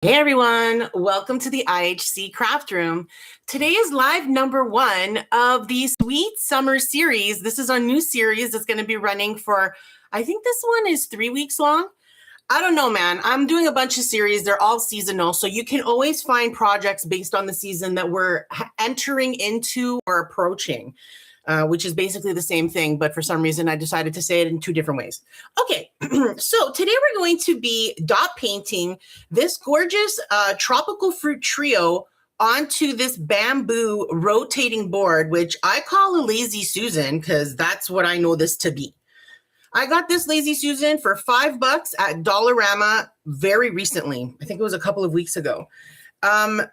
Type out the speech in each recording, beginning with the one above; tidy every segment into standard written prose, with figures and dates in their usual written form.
Hey everyone, welcome to the IHC Craft Room. Today is live number 1 of the Sweet Summer series. This is our new series that's going to be running for, I think this one is 3 weeks long. I don't know, man. I'm doing a bunch of series. They're all seasonal. So you can always find projects based on the season that we're entering into or approaching. Which is basically the same thing, but for some reason I decided to say it in 2 different ways. Okay, so today we're going to be dot painting this gorgeous tropical fruit trio onto this bamboo rotating board, which I call a Lazy Susan because that's what I know this to be. I got this Lazy Susan for $5 at Dollarama very recently. I think it was a couple of weeks ago. I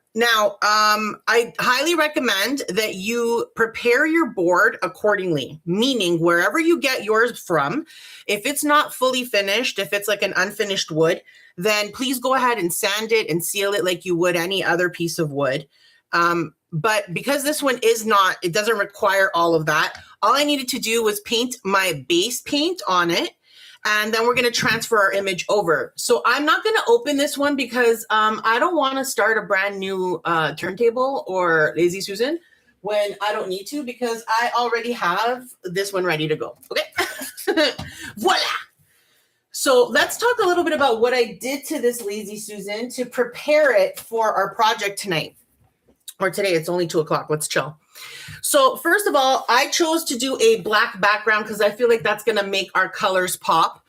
highly recommend that you prepare your board accordingly, meaning wherever you get yours from, if it's not fully finished, if it's like an unfinished wood, then please go ahead and sand it and seal it like you would any other piece of wood. But because this one is not, it doesn't require all of that. All I needed to do was paint my base paint on it. And then we're going to transfer our image over. So I'm not going to open this one because I don't want to start a brand new turntable or Lazy Susan when I don't need to, because I already have this one ready to go. Okay. Voila. So let's talk a little bit about what I did to this Lazy Susan to prepare it for our project tonight. Or today, it's only 2 o'clock. Let's chill. So first of all, I chose to do a black background because I feel like that's going to make our colors pop.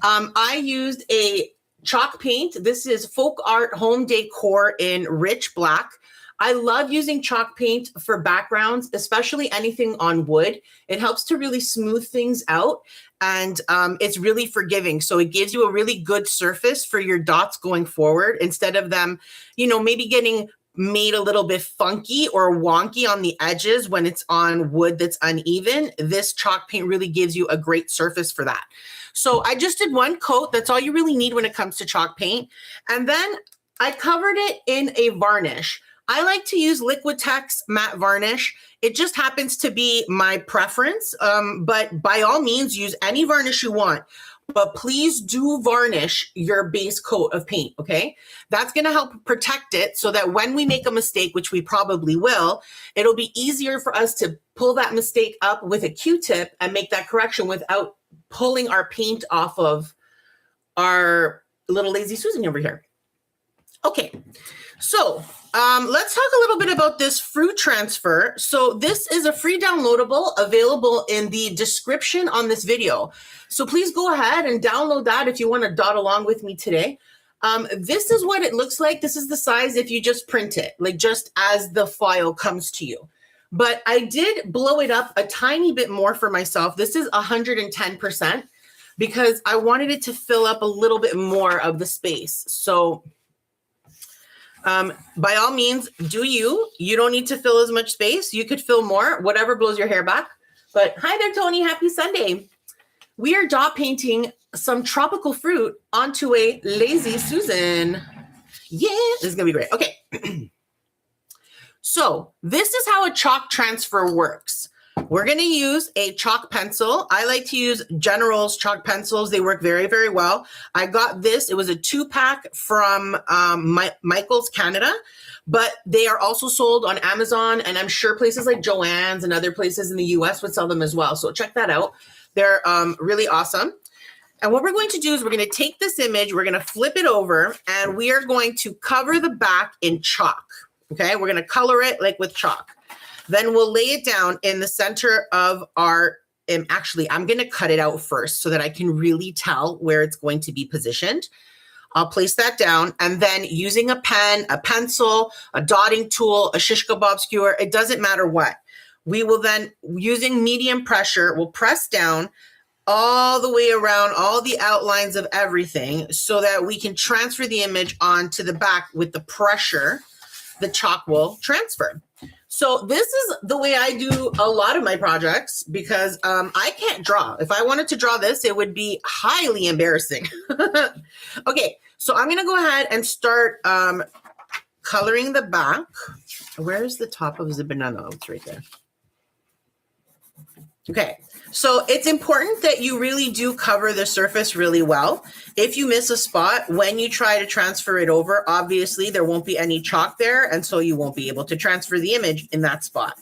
I used a chalk paint. This is Folk Art Home Decor in rich black. I love using chalk paint for backgrounds, especially anything on wood. It helps to really smooth things out, and it's really forgiving. So it gives you a really good surface for your dots going forward instead of them, maybe getting made a little bit funky or wonky on the edges when it's on wood that's uneven. This chalk paint really gives you a great surface for that. So I just did 1 coat. That's all you really need when it comes to chalk paint. And then I covered it in a varnish. I like to use Liquitex matte varnish. It just happens to be my preference, but by all means, use any varnish you want. But please do varnish your base coat of paint, okay? That's going to help protect it so that when we make a mistake, which we probably will, it'll be easier for us to pull that mistake up with a Q-tip and make that correction without pulling our paint off of our little Lazy Susan over here. Okay, so let's talk a little bit about this fruit transfer. So this is a free downloadable available in the description on this video. So please go ahead and download that if you want to dot along with me today. This is what it looks like. This is the size if you just print it, like just as the file comes to you. But I did blow it up a tiny bit more for myself. This is 110% because I wanted it to fill up a little bit more of the space. So by all means, you don't need to fill as much space. You could fill more, whatever blows your hair back. But hi there, Tony. Happy Sunday. We are dot painting some tropical fruit onto a Lazy Susan. Yeah, this is going to be great. Okay. So this is how a chalk transfer works. We're going to use a chalk pencil. I like to use General's chalk pencils. They work very, very well. I got this. It was a 2-pack from Michael's Canada, but they are also sold on Amazon, and I'm sure places like Joann's and other places in the US would sell them as well. So check that out. They're really awesome. And what we're going to do is we're going to take this image, we're going to flip it over, and we are going to cover the back in chalk. Okay, we're going to color it like with chalk. Then we'll lay it down in the center of our, actually, I'm going to cut it out first so that I can really tell where it's going to be positioned. I'll place that down, and then using a pen, a pencil, a dotting tool, a shish kebab skewer, it doesn't matter what. We will then, using medium pressure, we'll press down all the way around all the outlines of everything so that we can transfer the image onto the back with the pressure the chalk will transfer. So this is the way I do a lot of my projects because I can't draw. If I wanted to draw this, it would be highly embarrassing. Okay, so I'm going to go ahead and start coloring the back. Where's the top of the banana? Oh, it's right there. Okay, so it's important that you really do cover the surface really well. If you miss a spot, when you try to transfer it over, obviously there won't be any chalk there, and so you won't be able to transfer the image in that spot,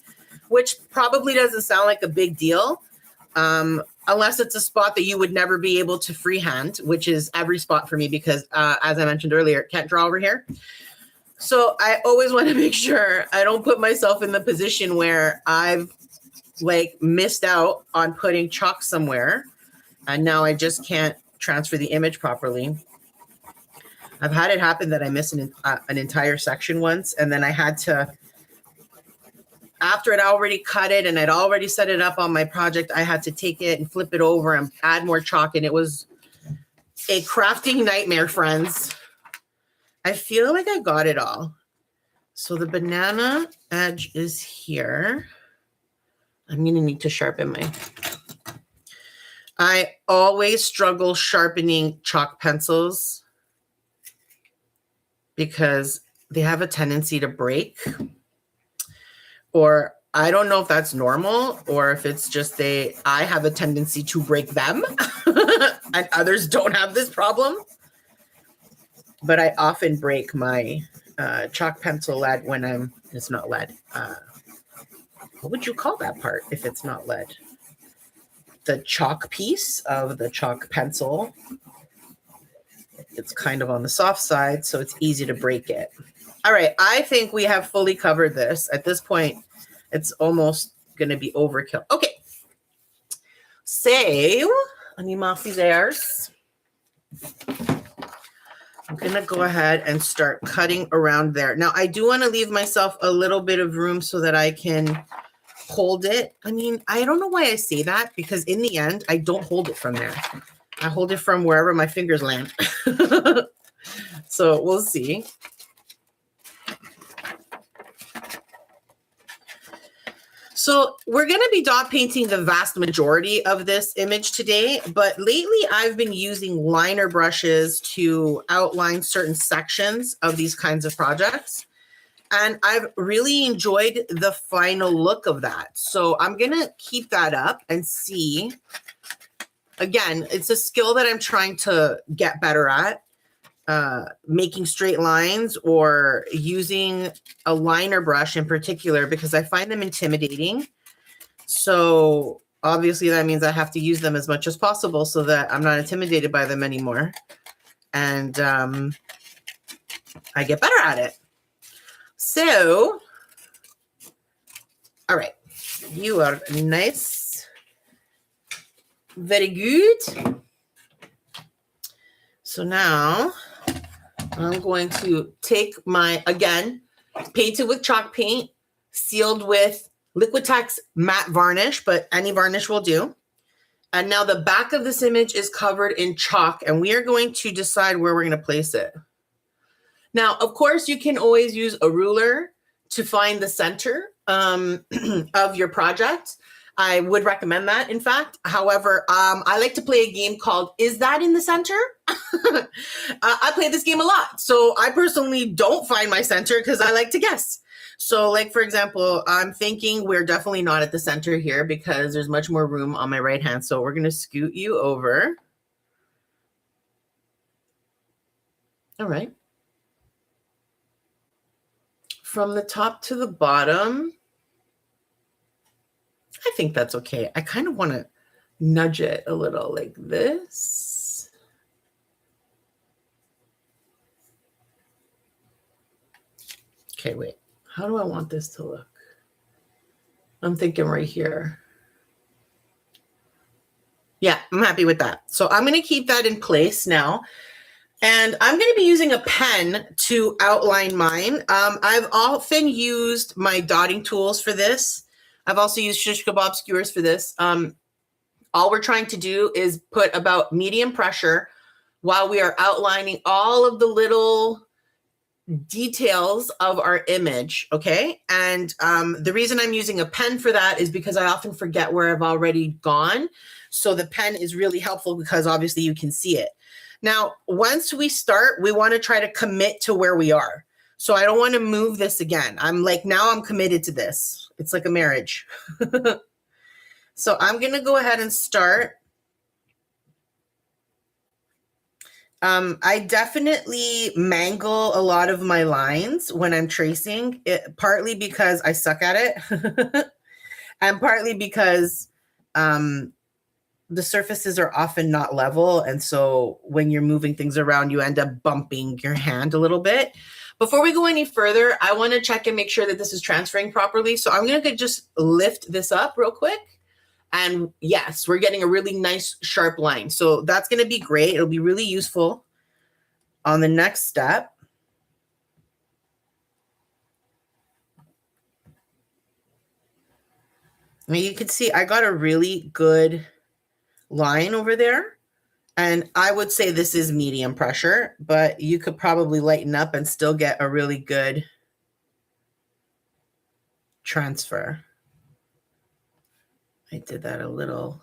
which probably doesn't sound like a big deal, unless it's a spot that you would never be able to freehand, which is every spot for me because, as I mentioned earlier, can't draw over here. So I always want to make sure I don't put myself in the position where I've like missed out on putting chalk somewhere and now I just can't transfer the image properly. I've had it happen that I missed an entire section once, and then I had to, after I'd already cut it and I'd already set it up on my project, I had to take it and flip it over and add more chalk, and it was a crafting nightmare, friends. I feel like I got it all. So the banana edge is here. I'm going to need to sharpen my... I always struggle sharpening chalk pencils because they have a tendency to break. Or I don't know if that's normal or if it's just I have a tendency to break them and others don't have this problem. But I often break my chalk pencil lead when it's not lead. What would you call that part if it's not lead? The chalk piece of the chalk pencil. It's kind of on the soft side, so it's easy to break it. All right, I think we have fully covered this. At this point, it's almost going to be overkill. Okay. So, animal airs. I'm going to go ahead and start cutting around there. Now, I do want to leave myself a little bit of room so that I can hold it. I mean, I don't know why I say that, because in the end, I don't hold it from there. I hold it from wherever my fingers land. So we'll see. So we're going to be dot painting the vast majority of this image today, but lately I've been using liner brushes to outline certain sections of these kinds of projects. And I've really enjoyed the final look of that. So I'm going to keep that up and see. Again, it's a skill that I'm trying to get better at, making straight lines or using a liner brush in particular, because I find them intimidating. So obviously that means I have to use them as much as possible so that I'm not intimidated by them anymore. And I get better at it. So, all right, you are nice. Very good. So now I'm going to take my, again, painted with chalk paint, sealed with Liquitex matte varnish, but any varnish will do. And now the back of this image is covered in chalk, and we are going to decide where we're going to place it. Now, of course, you can always use a ruler to find the center of your project. I would recommend that, in fact. However, I like to play a game called Is That in the Center? I play this game a lot. So I personally don't find my center because I like to guess. So like, for example, I'm thinking we're definitely not at the center here because there's much more room on my right hand. So we're going to scoot you over. All right. From the top to the bottom, I think that's okay. I kind of want to nudge it a little like this. Okay, wait. How do I want this to look? I'm thinking right here. Yeah, I'm happy with that. So I'm going to keep that in place now. And I'm going to be using a pen to outline mine. I've often used my dotting tools for this. I've also used shish kebab skewers for this. All we're trying to do is put about medium pressure while we are outlining all of the little details of our image, okay? And the reason I'm using a pen for that is because I often forget where I've already gone. So the pen is really helpful because obviously you can see it. Now, once we start, we want to try to commit to where we are. So I don't want to move this again. I'm like, now I'm committed to this. It's like a marriage. So I'm going to go ahead and start. I definitely mangle a lot of my lines when I'm tracing it, partly because I suck at it and partly because the surfaces are often not level. And so when you're moving things around, you end up bumping your hand a little bit. Before we go any further, I want to check and make sure that this is transferring properly. So I'm going to just lift this up real quick. And yes, we're getting a really nice sharp line. So that's going to be great. It'll be really useful on the next step. Now you can see I got a really good line over there. And I would say this is medium pressure, but you could probably lighten up and still get a really good transfer. I did that a little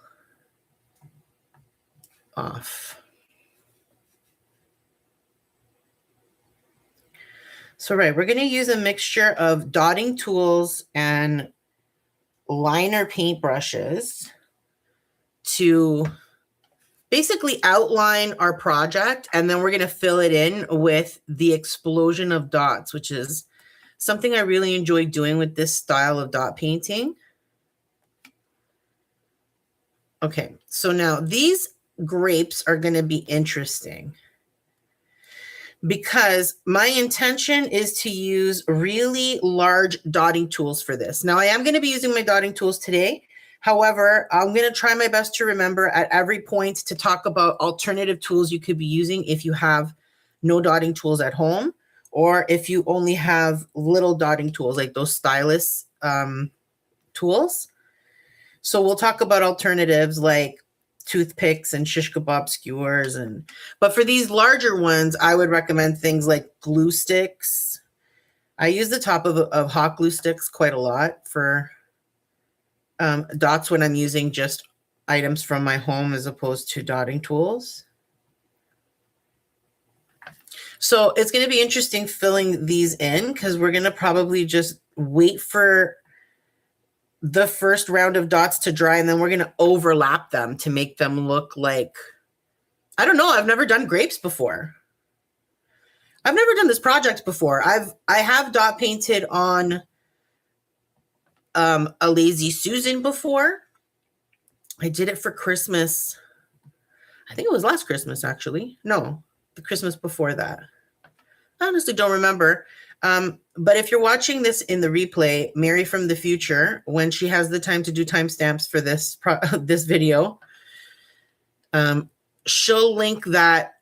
off. So, right, we're going to use a mixture of dotting tools and liner paintbrushes to basically outline our project, and then we're going to fill it in with the explosion of dots, which is something I really enjoy doing with this style of dot painting. Okay, so now these grapes are going to be interesting because my intention is to use really large dotting tools for this. Now, I am going to be using my dotting tools today. However, I'm going to try my best to remember at every point to talk about alternative tools you could be using if you have no dotting tools at home, or if you only have little dotting tools like those stylus tools. So we'll talk about alternatives like toothpicks and shish kebab skewers. But for these larger ones, I would recommend things like glue sticks. I use the top of hot glue sticks quite a lot for dots when I'm using just items from my home as opposed to dotting tools. So it's going to be interesting filling these in because we're going to probably just wait for the first round of dots to dry, and then we're going to overlap them to make them look like, I don't know, I've never done grapes before. I've never done this project before. I have dot painted on a Lazy Susan before. I did it for Christmas. I think it was last Christmas, actually. No, the Christmas before that. I honestly don't remember. But if you're watching this in the replay, Mary from the future, when she has the time to do timestamps for this this video, she'll link that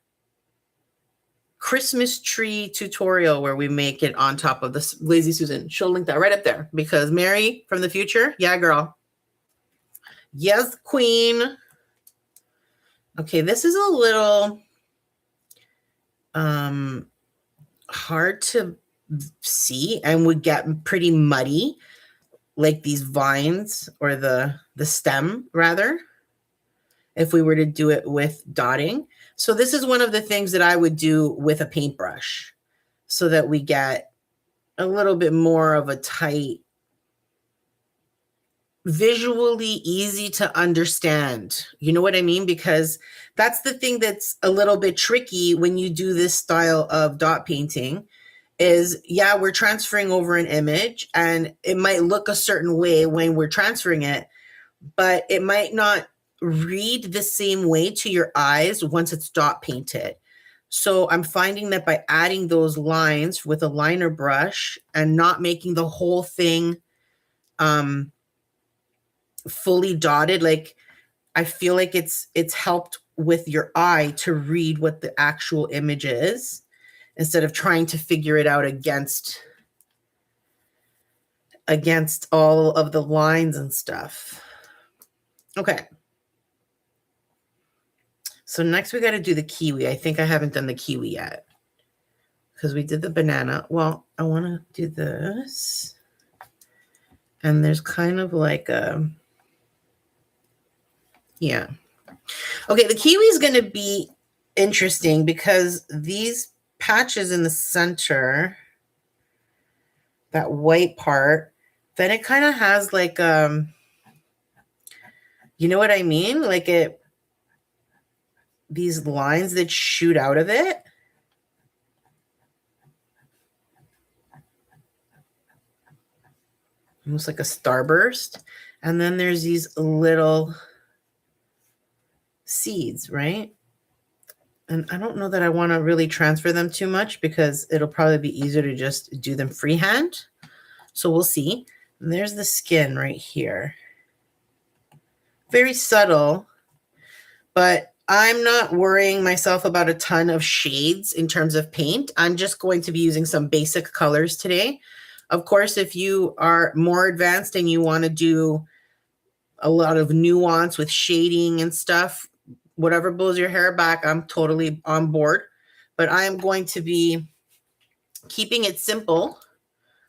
Christmas tree tutorial where we make it on top of this Lazy Susan. She'll link that right up there because Mary from the future, yeah, girl. Yes, queen. Okay, this is a little hard to see and would get pretty muddy, like these vines or the stem rather, if we were to do it with dotting. So this is one of the things that I would do with a paintbrush so that we get a little bit more of a tight, visually easy to understand. You know what I mean? Because that's the thing that's a little bit tricky when you do this style of dot painting is, yeah, we're transferring over an image and it might look a certain way when we're transferring it, but it might not read the same way to your eyes once it's dot painted. So I'm finding that by adding those lines with a liner brush and not making the whole thing fully dotted, like I feel like it's helped with your eye to read what the actual image is instead of trying to figure it out against all of the lines and stuff. Okay. So next we got to do the kiwi. I think I haven't done the kiwi yet because we did the banana. Well, I want to do this. And there's kind of like a, yeah. Okay, the kiwi is going to be interesting because these patches in the center, that white part, then it kind of has like You know what I mean? Like these lines that shoot out of it. Almost like a starburst. And then there's these little seeds, right? And I don't know that I want to really transfer them too much because it'll probably be easier to just do them freehand. So we'll see. And there's the skin right here. Very subtle, but I'm not worrying myself about a ton of shades in terms of paint. I'm just going to be using some basic colors today. Of course, if you are more advanced and you want to do a lot of nuance with shading and stuff, whatever blows your hair back, I'm totally on board. But I am going to be keeping it simple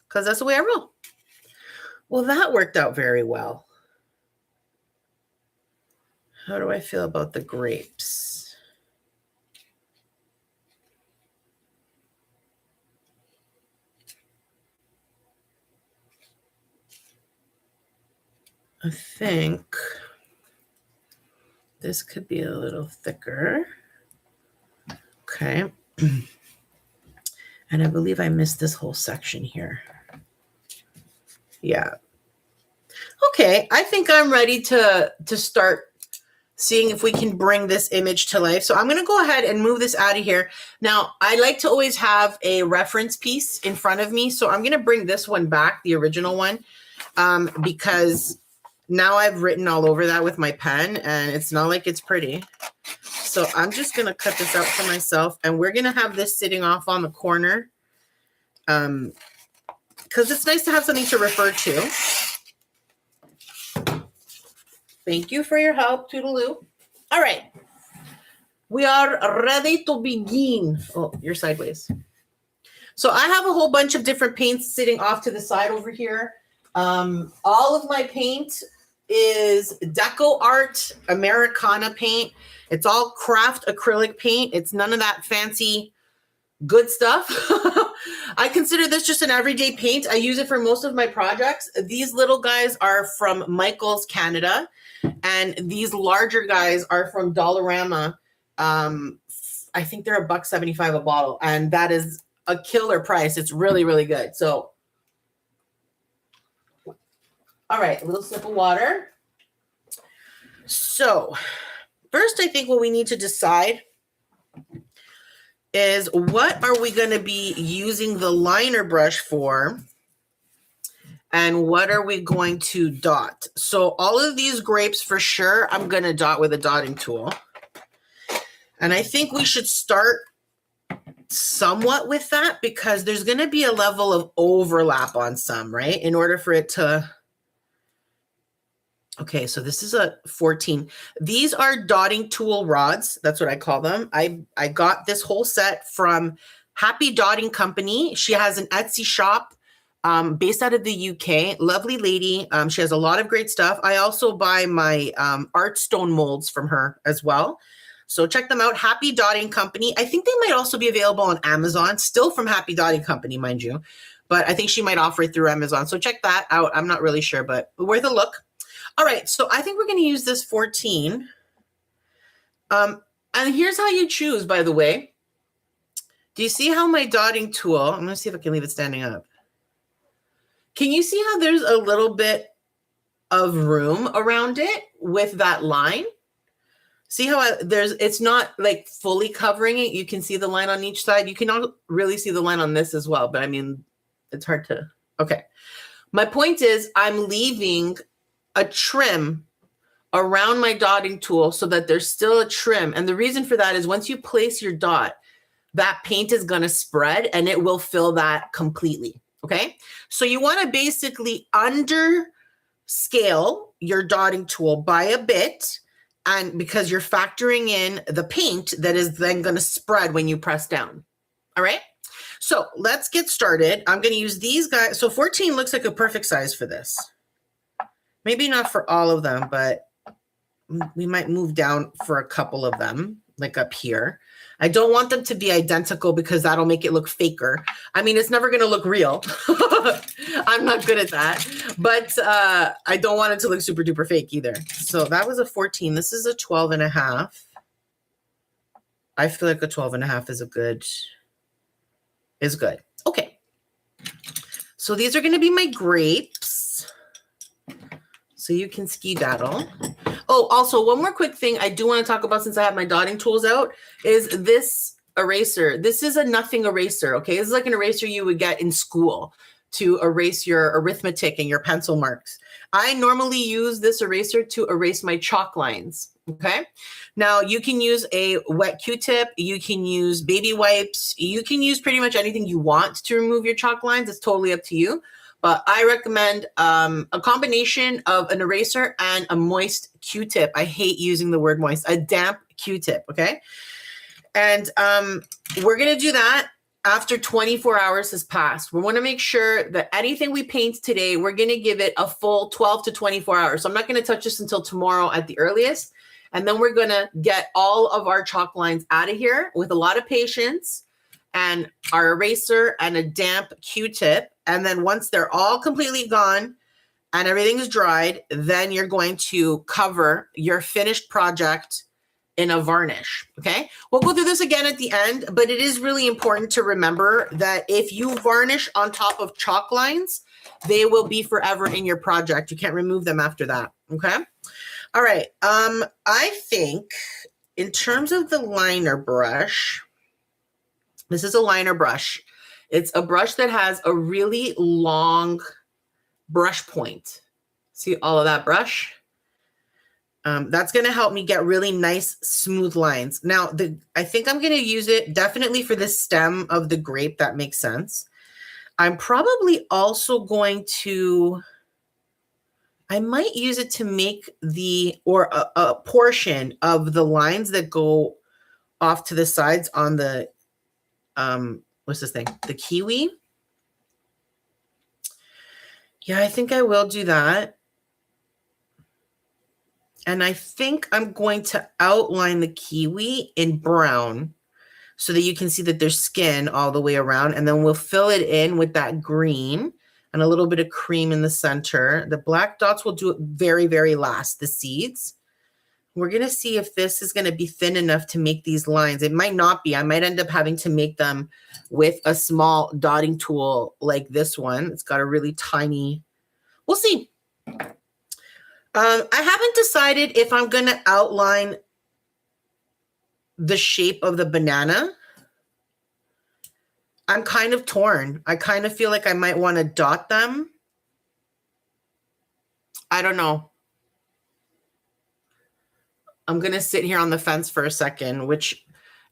because that's the way I roll. Well, that worked out very well. How do I feel about the grapes? I think this could be a little thicker. Okay. And I believe I missed this whole section here. Yeah. Okay, I think I'm ready to start seeing if we can bring this image to life. So I'm going to go ahead and move this out of here. Now, I like to always have a reference piece in front of me. So I'm going to bring this one back, the original one, because now I've written all over that with my pen and it's not like it's pretty. So I'm just going to cut this out for myself and we're going to have this sitting off on the corner because it's nice to have something to refer to. Thank you for your help, Toodaloo. All right. We are ready to begin. Oh, you're sideways. So I have a whole bunch of different paints sitting off to the side over here. All of my paint is Deco Art Americana paint. It's all craft acrylic paint. It's none of that fancy good stuff. I consider this just an everyday paint. I use it for most of my projects. These little guys are from Michael's Canada. And these larger guys are from Dollarama. I think they're $1.75 a bottle. And that is a killer price. It's really, really good. So, all right, a little sip of water. So, first, I think what we need to decide is what are we going to be using the liner brush for? And what are we going to dot? So all of these grapes for sure, I'm going to dot with a dotting tool. And I think we should start somewhat with that because there's going to be a level of overlap on some, right? In order for it to... Okay, so this is a 14. These are dotting tool rods. That's what I call them. I got this whole set from Happy Dotting Company. She has an Etsy shop. Based out of the UK, lovely lady. She has a lot of great stuff. I also buy my art stone molds from her as well. So check them out. Happy Dotting Company. I think they might also be available on Amazon, still from Happy Dotting Company, mind you. But I think she might offer it through Amazon. So check that out. I'm not really sure, but worth a look. All right. So I think we're going to use this 14. And here's how you choose, by the way. Do you see how my dotting tool, I'm going to see if I can leave it standing up. Can you see how there's a little bit of room around it with that line? See how it's not like fully covering it. You can see the line on each side. You cannot really see the line on this as well, but I mean, it's hard to, okay. My point is I'm leaving a trim around my dotting tool so that there's still a trim. And the reason for that is once you place your dot, that paint is going to spread and it will fill that completely. Okay, so you want to basically underscale your dotting tool by a bit, and because you're factoring in the paint that is then going to spread when you press down. All right, so let's get started. I'm going to use these guys. So 14 looks like a perfect size for this. Maybe not for all of them, but we might move down for a couple of them, like up here. I don't want them to be identical because that'll make it look faker. I mean, it's never going to look real. I'm not good at that. But I don't want it to look super duper fake either. So that was a 14. This is a 12 and a half. I feel like a 12 and a half is good. Okay. So these are going to be my grapes. So you can ski-daddle. Oh, also one more quick thing I do want to talk about since I have my dotting tools out is this eraser. This is a nothing eraser, okay? This is like an eraser you would get in school to erase your arithmetic and your pencil marks. I normally use this eraser to erase my chalk lines, okay? Now, you can use a wet Q-tip. You can use baby wipes. You can use pretty much anything you want to remove your chalk lines. It's totally up to you. But I recommend a combination of an eraser and a moist Q-tip. I hate using the word moist. A damp Q-tip, okay? And we're going to do that after 24 hours has passed. We want to make sure that anything we paint today, we're going to give it a full 12 to 24 hours. So I'm not going to touch this until tomorrow at the earliest. And then we're going to get all of our chalk lines out of here with a lot of patience and our eraser and a damp Q-tip. And then once they're all completely gone and everything's dried, then you're going to cover your finished project in a varnish, okay? We'll go through this again at the end, but it is really important to remember that if you varnish on top of chalk lines, they will be forever in your project. You can't remove them after that, okay? All right, I think in terms of the liner brush, this is a liner brush. It's a brush that has a really long brush point. See all of that brush? That's going to help me get really nice, smooth lines. Now, I think I'm going to use it definitely for the stem of the grape. That makes sense. I'm probably also going to, I might use it to make a portion of the lines that go off to the sides on the, what's this thing? The Kiwi. Yeah, I think I will do that. And I think I'm going to outline the Kiwi in brown so that you can see that there's skin all the way around. And then we'll fill it in with that green and a little bit of cream in the center. The black dots will do it very, very last, the seeds. We're going to see if this is going to be thin enough to make these lines. It might not be. I might end up having to make them with a small dotting tool like this one. It's got a really tiny, we'll see. I haven't decided if I'm going to outline the shape of the banana. I'm kind of torn. I kind of feel like I might want to dot them. I don't know. I'm going to sit here on the fence for a second, which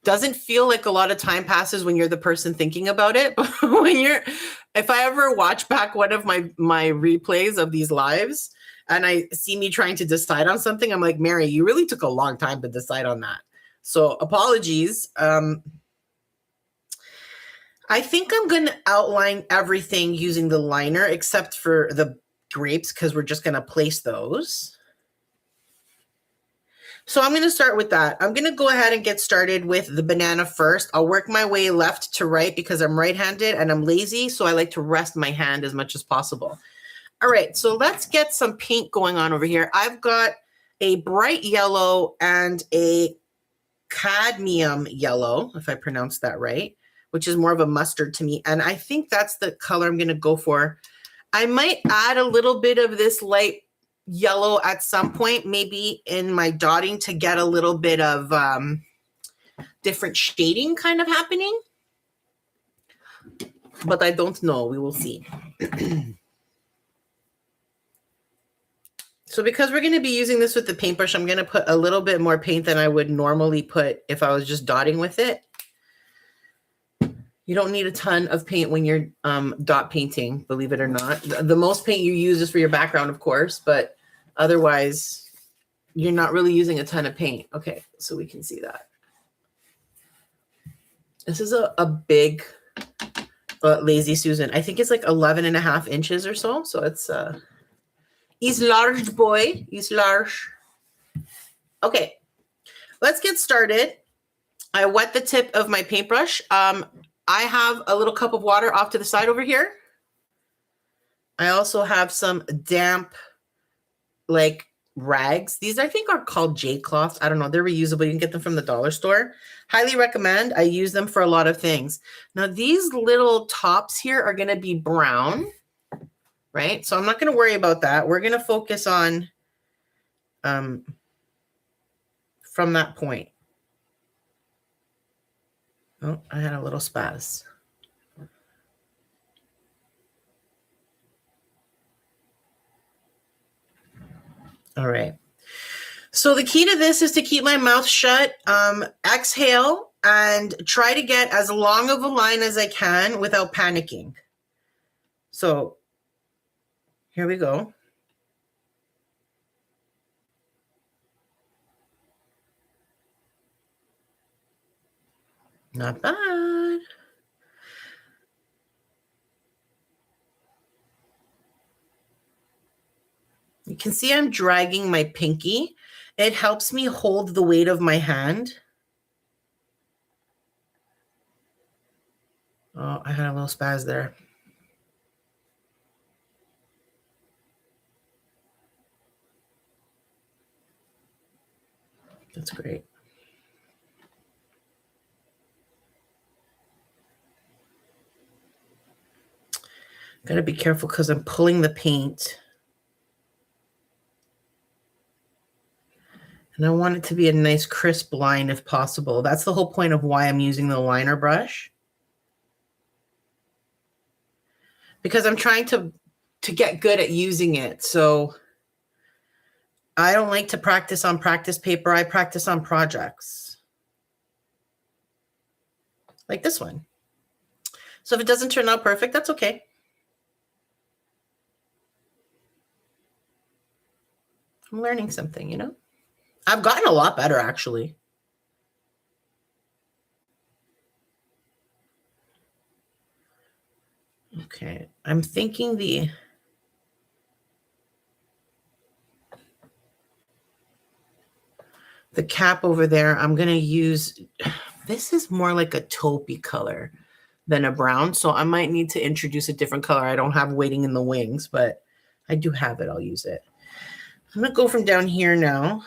doesn't feel like a lot of time passes when you're the person thinking about it. But if I ever watch back one of my replays of these lives, and I see me trying to decide on something, I'm like, Mary, you really took a long time to decide on that. So apologies. I think I'm going to outline everything using the liner except for the grapes because we're just going to place those. So I'm going to start with that. I'm going to go ahead and get started with the banana first. I'll work my way left to right because I'm right-handed and I'm lazy, so I like to rest my hand as much as possible. All right, so let's get some paint going on over here. I've got a bright yellow and a cadmium yellow, if I pronounced that right, which is more of a mustard to me. And I think that's the color I'm going to go for. I might add a little bit of this light yellow at some point, maybe in my dotting to get a little bit of different shading kind of happening. But I don't know. We will see. So because we're going to be using this with the paintbrush, I'm going to put a little bit more paint than I would normally put if I was just dotting with it. You don't need a ton of paint when you're dot painting, believe it or not. The most paint you use is for your background, of course, but otherwise you're not really using a ton of paint. Okay, so we can see that. This is a big Lazy Susan. I think it's like 11.5 inches or so. So it's he's large boy. He's large. Okay, let's get started. I wet the tip of my paintbrush. I have a little cup of water off to the side over here. I also have some damp, like, rags. These I think are called J cloths. I don't know. They're reusable. You can get them from the dollar store. Highly recommend. I use them for a lot of things. Now these little tops here are going to be brown, right? So I'm not going to worry about that. We're going to focus on from that point. Oh, I had a little spaz. All right. So the key to this is to keep my mouth shut, exhale, and try to get as long of a line as I can without panicking. So here we go. Not bad. You can see I'm dragging my pinky. It helps me hold the weight of my hand. Oh, I had a little spaz there. That's great. Got to be careful because I'm pulling the paint. And I want it to be a nice crisp line if possible. That's the whole point of why I'm using the liner brush. Because I'm trying to get good at using it. So I don't like to practice on practice paper. I practice on projects. Like this one. So if it doesn't turn out perfect, that's okay. I'm learning something, you know? I've gotten a lot better, actually. Okay, I'm thinking the cap over there, I'm going to use, this is more like a taupey color than a brown, so I might need to introduce a different color. I don't have waiting in the wings, but I do have it. I'll use it. I'm going to go from down here now.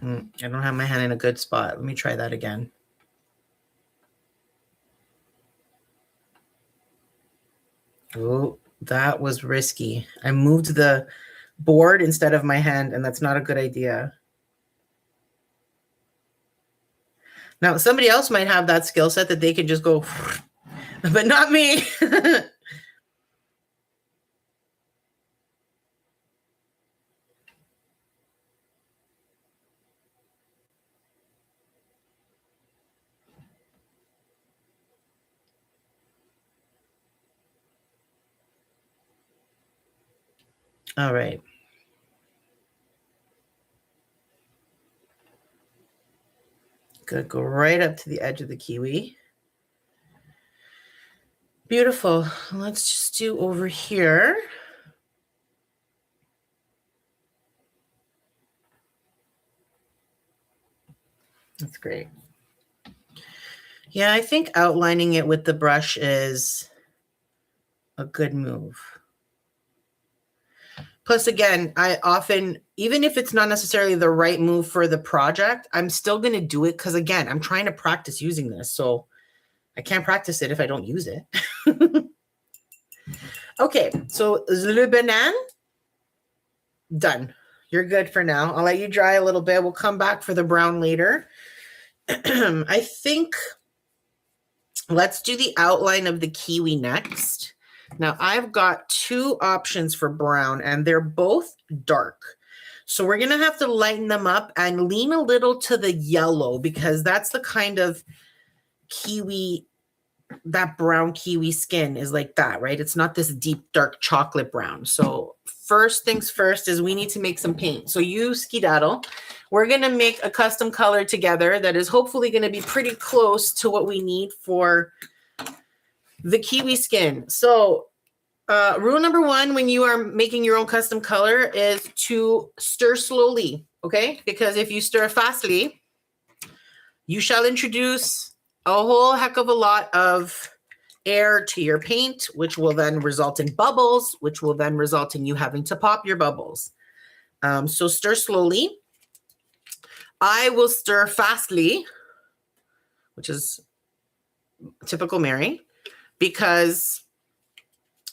I don't have my hand in a good spot. Let me try that again. Oh, that was risky. I moved the board instead of my hand, and that's not a good idea. Now, somebody else might have that skill set that they can just go, but not me. All right. Gonna go right up to the edge of the kiwi. Beautiful. Let's just do over here. That's great. Yeah, I think outlining it with the brush is a good move. Plus, again, I often, even if it's not necessarily the right move for the project, I'm still going to do it because, again, I'm trying to practice using this. So I can't practice it if I don't use it. Okay, so le banane, done. You're good for now. I'll let you dry a little bit. We'll come back for the brown later. I think let's do the outline of the kiwi next. Now, I've got two options for brown, and they're both dark. So we're going to have to lighten them up and lean a little to the yellow because that's the kind of kiwi, that brown kiwi skin is like that, right? It's not this deep, dark chocolate brown. So first things first is we need to make some paint. So you skedaddle. We're going to make a custom color together that is hopefully going to be pretty close to what we need for the kiwi skin. So rule number one when you are making your own custom color is to stir slowly. okay? Because if you stir fastly, you shall introduce a whole heck of a lot of air to your paint, which will then result in bubbles, which will then result in you having to pop your bubbles. So stir slowly. I will stir fastly, which is typical Mary, because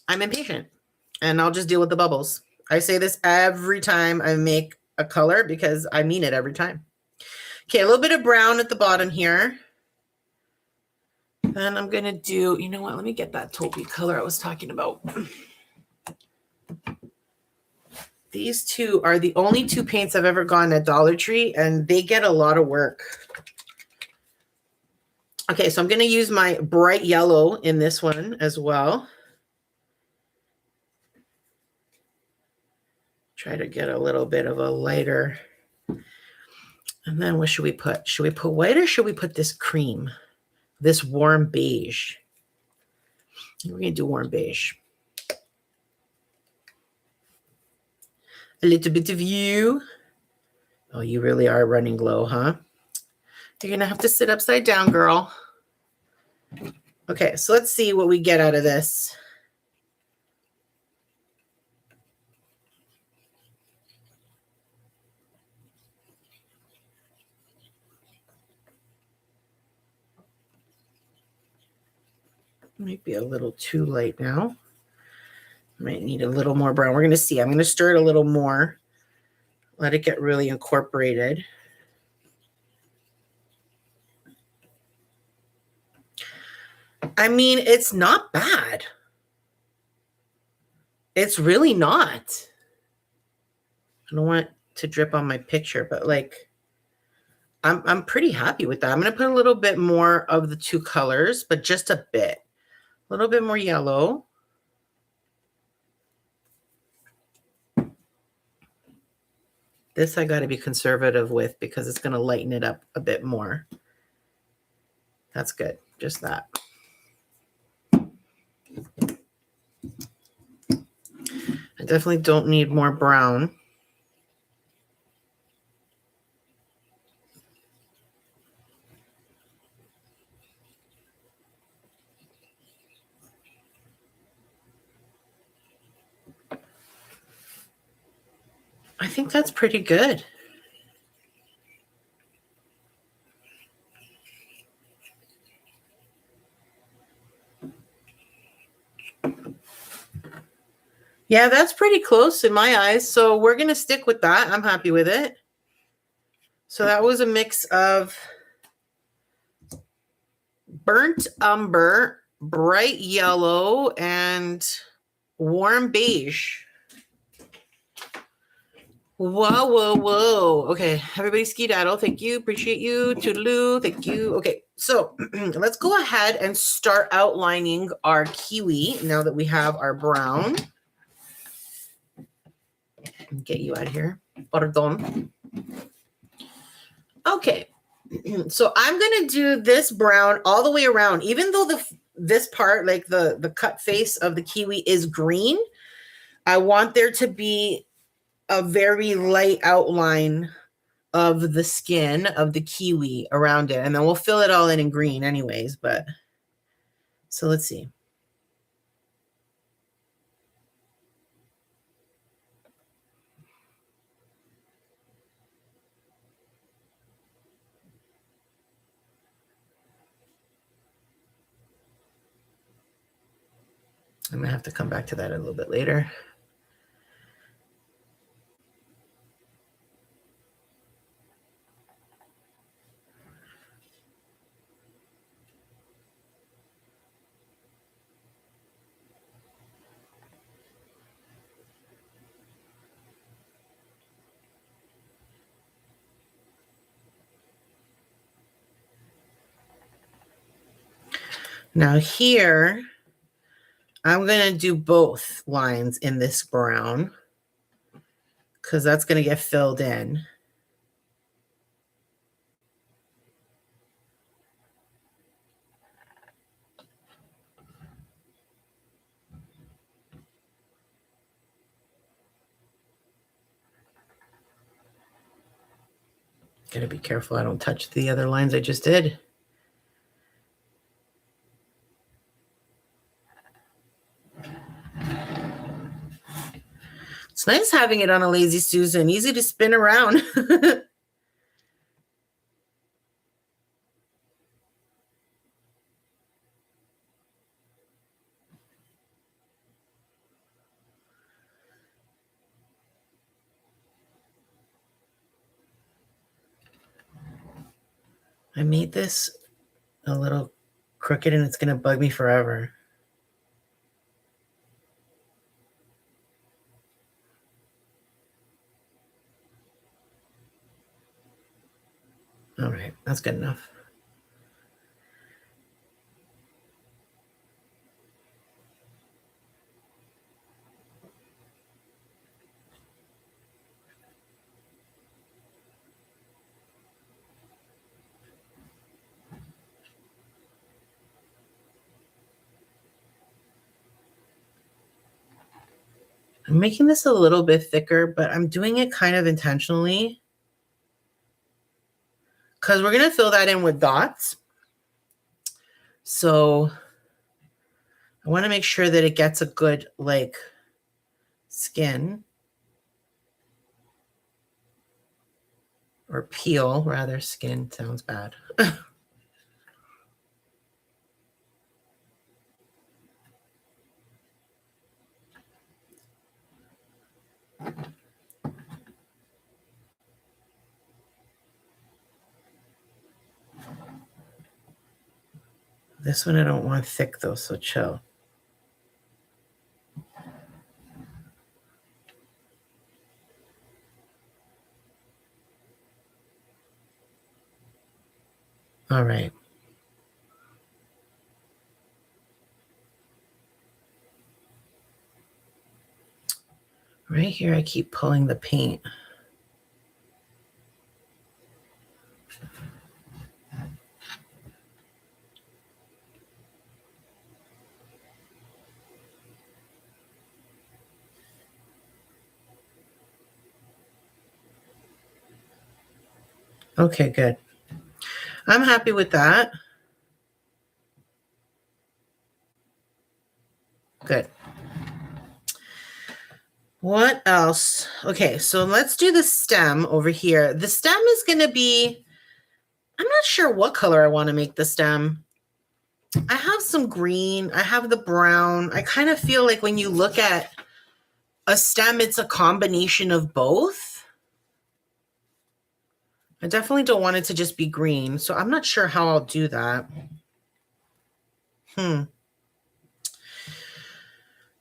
I'm impatient and I'll just deal with the bubbles. I say this every time I make a color because I mean it every time. Okay, a little bit of brown at the bottom here. And I'm going to do, you know what? Let me get that taupey color I was talking about. These two are the only two paints I've ever gotten at Dollar Tree, and they get a lot of work. Okay, so I'm going to use my bright yellow in this one as well. Try to get a little bit of a lighter. And then what should we put? Should we put white or should we put this cream? This warm beige. We're going to do warm beige. A little bit of you. Oh, you really are running low, huh? You're going to have to sit upside down, girl. Okay, so let's see what we get out of this. Might be a little too light now. Might need a little more brown. We're going to see. I'm going to stir it a little more. Let it get really incorporated. I mean, it's not bad. It's really not. I don't want to drip on my picture, but like, I'm pretty happy with that. I'm going to put a little bit more of the two colors, but just a bit. A little bit more yellow. This I got to be conservative with because it's going to lighten it up a bit more. That's good. Just that. I definitely don't need more brown. I think that's pretty good. Yeah, that's pretty close in my eyes. So we're going to stick with that. I'm happy with it. So that was a mix of burnt umber, bright yellow, and warm beige. Whoa, whoa, whoa. Okay, everybody skedaddle. Thank you. Appreciate you. Toodaloo. Thank you. Okay, so let's go ahead and start outlining our kiwi now that we have our brown. Get you out of here. Pardon. Okay, so I'm going to do this brown all the way around. Even though this part, like the cut face of the kiwi is green, I want there to be a very light outline of the skin of the kiwi around it. And then we'll fill it all in green anyways. But so let's see. I'm going to have to come back to that a little bit later. Now here, I'm going to do both lines in this brown because that's going to get filled in. Gotta be careful I don't touch the other lines I just did. It's nice having it on a Lazy Susan, easy to spin around. I made this a little crooked and it's gonna bug me forever. All right, that's good enough. I'm making this a little bit thicker, but I'm doing it kind of intentionally because we're going to fill that in with dots. So I want to make sure that it gets a good like skin or peel, rather. Skin sounds bad. This one I don't want thick though, so chill. All right. Right here, I keep pulling the paint. Okay, good. I'm happy with that. Good. What else? Okay, so let's do the stem over here. The stem is going to be, I'm not sure what color I want to make the stem. I have some green. I have the brown. I kind of feel like when you look at a stem, it's a combination of both. I definitely don't want it to just be green, so I'm not sure how I'll do that.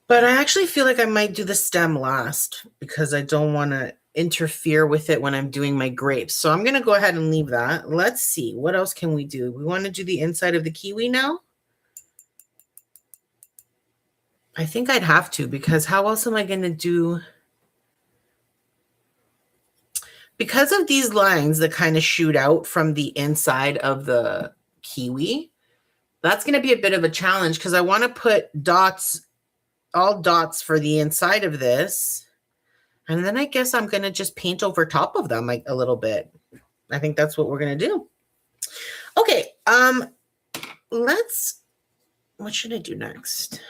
But I actually feel like I might do the stem last because I don't want to interfere with it when I'm doing my grapes. So I'm going to go ahead and leave that. Let's see. What else can we do? We want to do the inside of the kiwi now. I think I'd have to because how else am I going to do? Because of these lines that kind of shoot out from the inside of the kiwi, that's going to be a bit of a challenge because I want to put dots, all dots for the inside of this. And then I guess I'm going to just paint over top of them like a little bit. I think that's what we're going to do. Okay. What should I do next?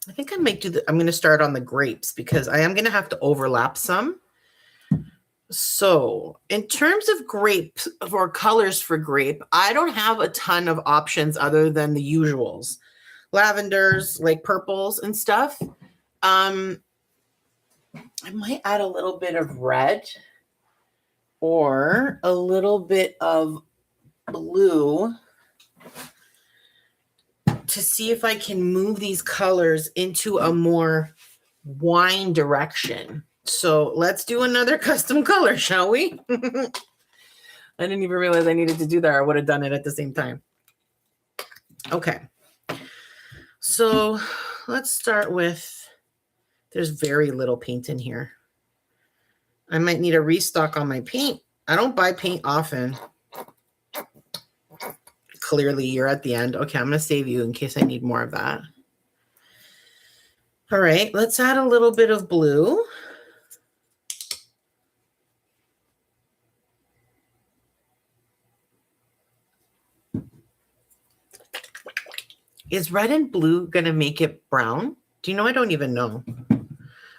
I think I might do I'm going to start on the grapes because I am going to have to overlap some. So in terms of grape or colors for grape, I don't have a ton of options other than the usuals. Lavenders, like purples and stuff. I might add a little bit of red or a little bit of blue to see if I can move these colors into a more wine direction. So let's do another custom color, shall we? I didn't even realize I needed to do that. I would have done it at the same time. Okay. So let's start with, there's very little paint in here. I might need a restock on my paint. I don't buy paint often. Clearly, you're at the end. Okay, I'm going to save you in case I need more of that. All right, let's add a little bit of blue. Is red and blue going to make it brown? Do you know? I don't even know.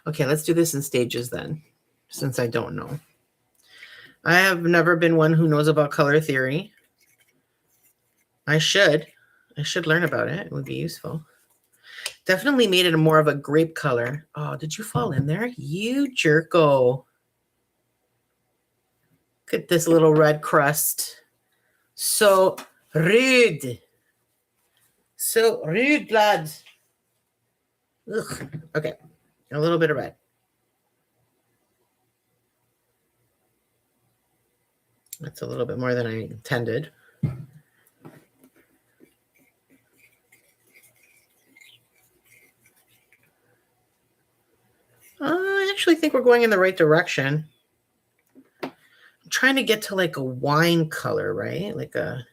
Okay, let's do this in stages then, since I don't know. I have never been one who knows about color theory. I should learn about it. It would be useful. Definitely made it more of a grape color. Oh, did you fall in there? You jerko. Look at this little red crust. So rude. So rude, lads. Ugh. Okay, a little bit of red. That's a little bit more than I intended. I actually think we're going in the right direction. I'm trying to get to like a wine color, right? Like a,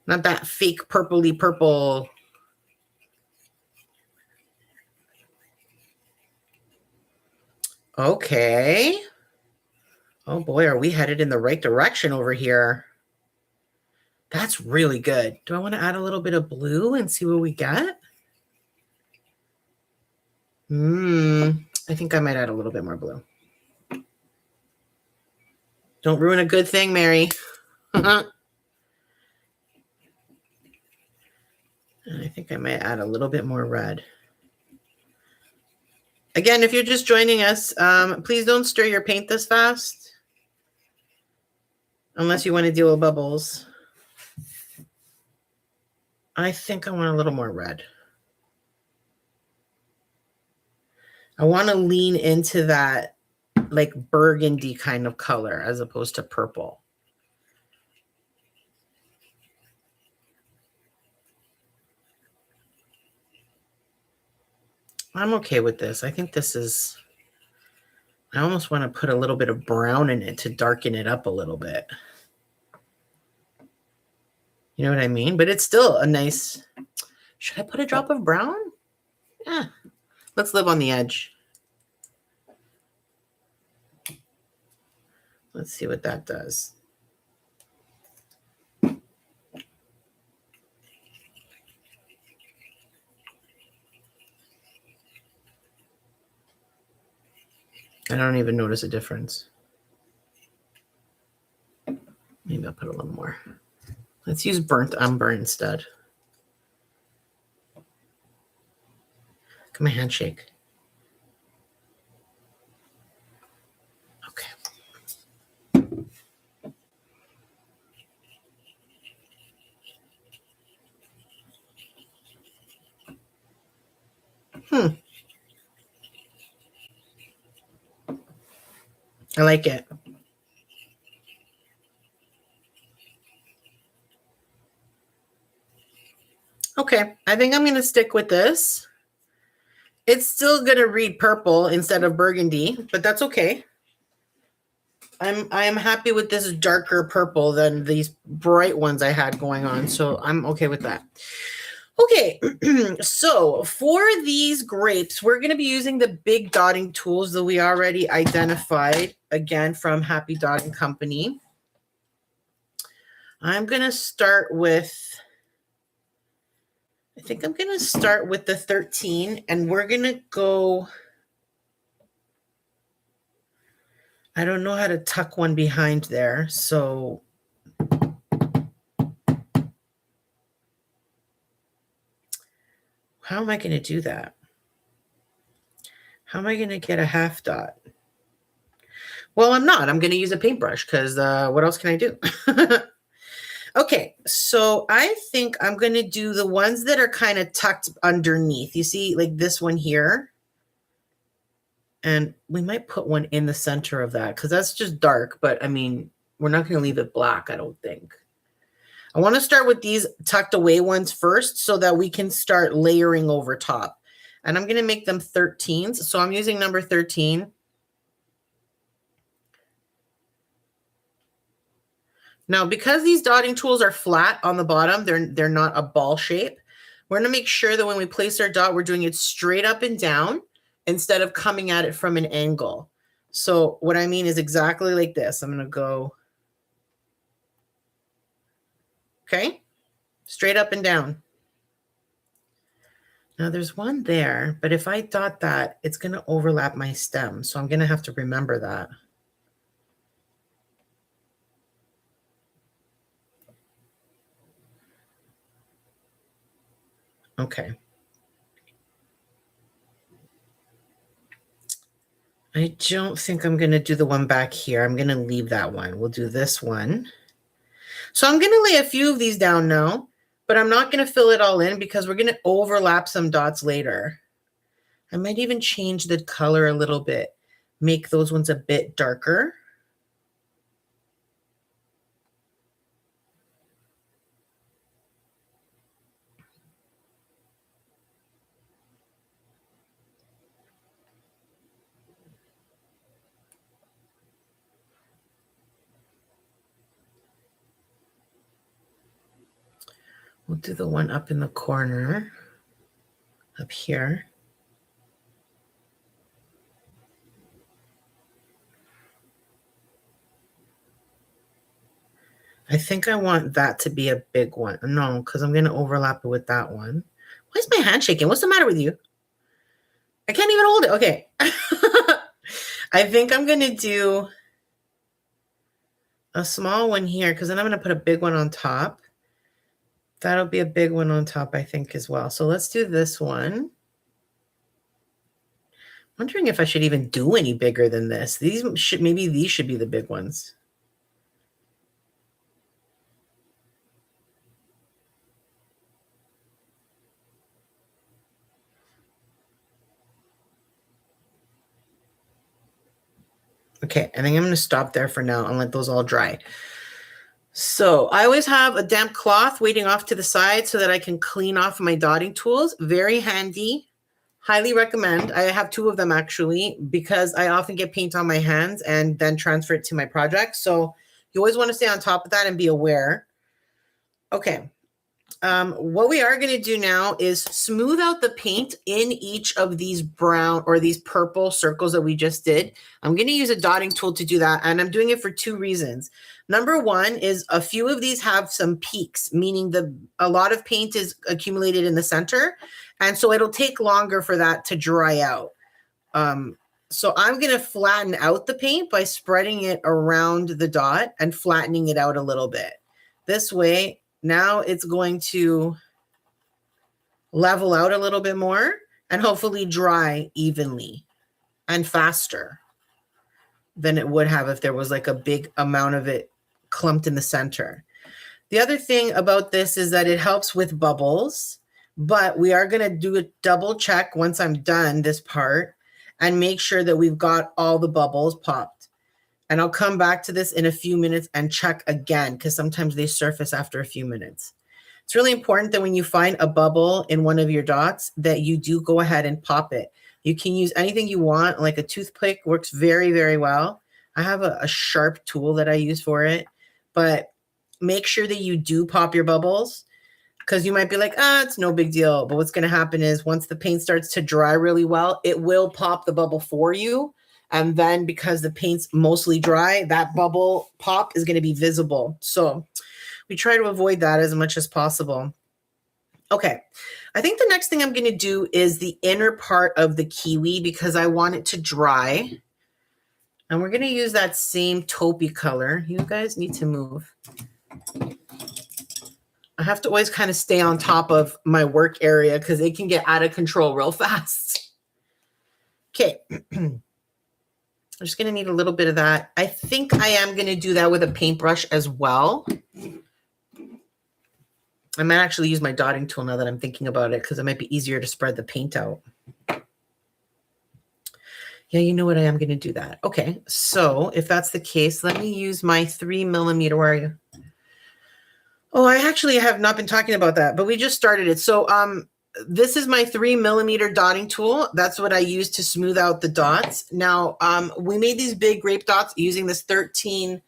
not that fake purpley purple. Okay. Oh boy, are we headed in the right direction over here? That's really good. Do I want to add a little bit of blue and see what we get? I think I might add a little bit more blue. Don't ruin a good thing, Mary. And I think I might add a little bit more red. Again, if you're just joining us, please don't stir your paint this fast. Unless you want to deal with bubbles. I think I want a little more red. I want to lean into that like burgundy kind of color as opposed to purple. I'm okay with this. I think this is, I almost want to put a little bit of brown in it to darken it up a little bit. You know what I mean? But it's still a nice, should I put a drop of brown? Yeah, let's live on the edge. Let's see what that does. I don't even notice a difference. Maybe I'll put a little more. Let's use burnt umber instead. Come on, handshake. Okay. I like it. Okay, I think I'm going to stick with this. It's still going to read purple instead of burgundy, but that's okay. I am happy with this darker purple than these bright ones I had going on, so I'm okay with that. Okay, so for these grapes, we're going to be using the big dotting tools that we already identified, again, from Happy Dotting Company. I'm going to start with, I think I'm going to start with the 13, and we're going to go, I don't know how to tuck one behind there, so how am I going to do that? How am I going to get a half dot? Well, I'm not. I'm going to use a paintbrush because what else can I do? Okay, so I think I'm going to do the ones that are kind of tucked underneath. You see, like this one here. And we might put one in the center of that because that's just dark. But, I mean, we're not going to leave it black, I don't think. I want to start with these tucked away ones first so that we can start layering over top. And I'm going to make them 13s. So I'm using number 13. Now, because these dotting tools are flat on the bottom, they're not a ball shape. We're going to make sure that when we place our dot, we're doing it straight up and down instead of coming at it from an angle. So what I mean is exactly like this. I'm going to go Okay, straight up and down. Now there's one there, but if I dot that, it's going to overlap my stem. So I'm going to have to remember that. Okay. I don't think I'm going to do the one back here. I'm going to leave that one. We'll do this one. So I'm going to lay a few of these down now, but I'm not going to fill it all in because we're going to overlap some dots later. I might even change the color a little bit, make those ones a bit darker. We'll do the one up in the corner, up here. I think I want that to be a big one. No, because I'm going to overlap it with that one. Why is my hand shaking? What's the matter with you? I can't even hold it. Okay. I think I'm going to do a small one here because then I'm going to put a big one on top. That'll be a big one on top, I think, as well. So let's do this one. Wondering if I should even do any bigger than this. Maybe these should be the big ones. Okay, I think I'm going to stop there for now and let those all dry. So I always have a damp cloth waiting off to the side so that I can clean off my dotting tools. Very handy. Highly recommend. I have 2 of them actually because I often get paint on my hands and then transfer it to my project. So you always want to stay on top of that and be aware. Okay. What we are going to do now is smooth out the paint in each of these brown or these purple circles that we just did. I'm going to use a dotting tool to do that, and I'm doing it for 2 reasons. Number one is a few of these have some peaks, meaning a lot of paint is accumulated in the center, and so it'll take longer for that to dry out. So I'm going to flatten out the paint by spreading it around the dot and flattening it out a little bit. This way, now it's going to level out a little bit more and hopefully dry evenly and faster than it would have if there was like a big amount of it clumped in the center. The other thing about this is that it helps with bubbles, but we are going to do a double check once I'm done this part and make sure that we've got all the bubbles popped. And I'll come back to this in a few minutes and check again because sometimes they surface after a few minutes. It's really important that when you find a bubble in one of your dots that you do go ahead and pop it. You can use anything you want, like a toothpick works very, very well. I have a sharp tool that I use for it, but make sure that you do pop your bubbles because you might be like, it's no big deal. But what's going to happen is once the paint starts to dry really well, it will pop the bubble for you. And then because the paint's mostly dry, that bubble pop is going to be visible. So we try to avoid that as much as possible. Okay, I think the next thing I'm going to do is the inner part of the kiwi because I want it to dry. And we're going to use that same taupey color. You guys need to move. I have to always kind of stay on top of my work area because it can get out of control real fast. Okay. I'm just going to need a little bit of that. I think I am going to do that with a paintbrush as well. I might actually use my dotting tool now that I'm thinking about it because it might be easier to spread the paint out. Yeah, you know what? I am going to do that. Okay, so if that's the case, let me use my 3mm. Where are you? Oh, I actually have not been talking about that, but we just started it. So this is my 3mm dotting tool. That's what I use to smooth out the dots. Now, we made these big grape dots using this 13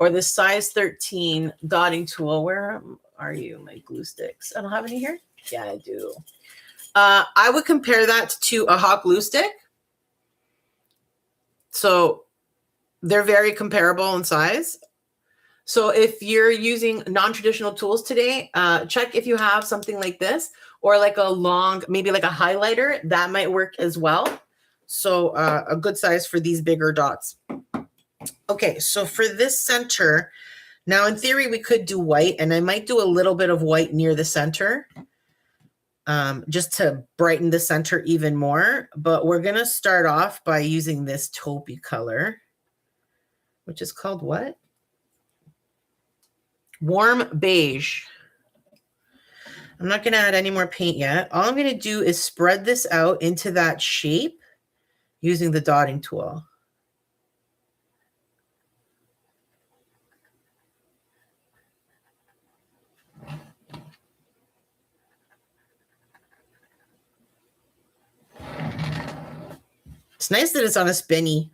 or the size 13 dotting tool. Where are you, my glue sticks? I don't have any here. Yeah, I do. I would compare that to a hot glue stick. So they're very comparable in size. So if you're using non-traditional tools today, check if you have something like this or like a long, maybe like a highlighter, that might work as well. So a good size for these bigger dots. Okay, so for this center, now in theory, we could do white, and I might do a little bit of white near the center just to brighten the center even more. But we're going to start off by using this taupey color, which is called what? Warm beige. I'm not going to add any more paint yet. All I'm going to do is spread this out into that shape using the dotting tool. It's nice that it's on a spinny.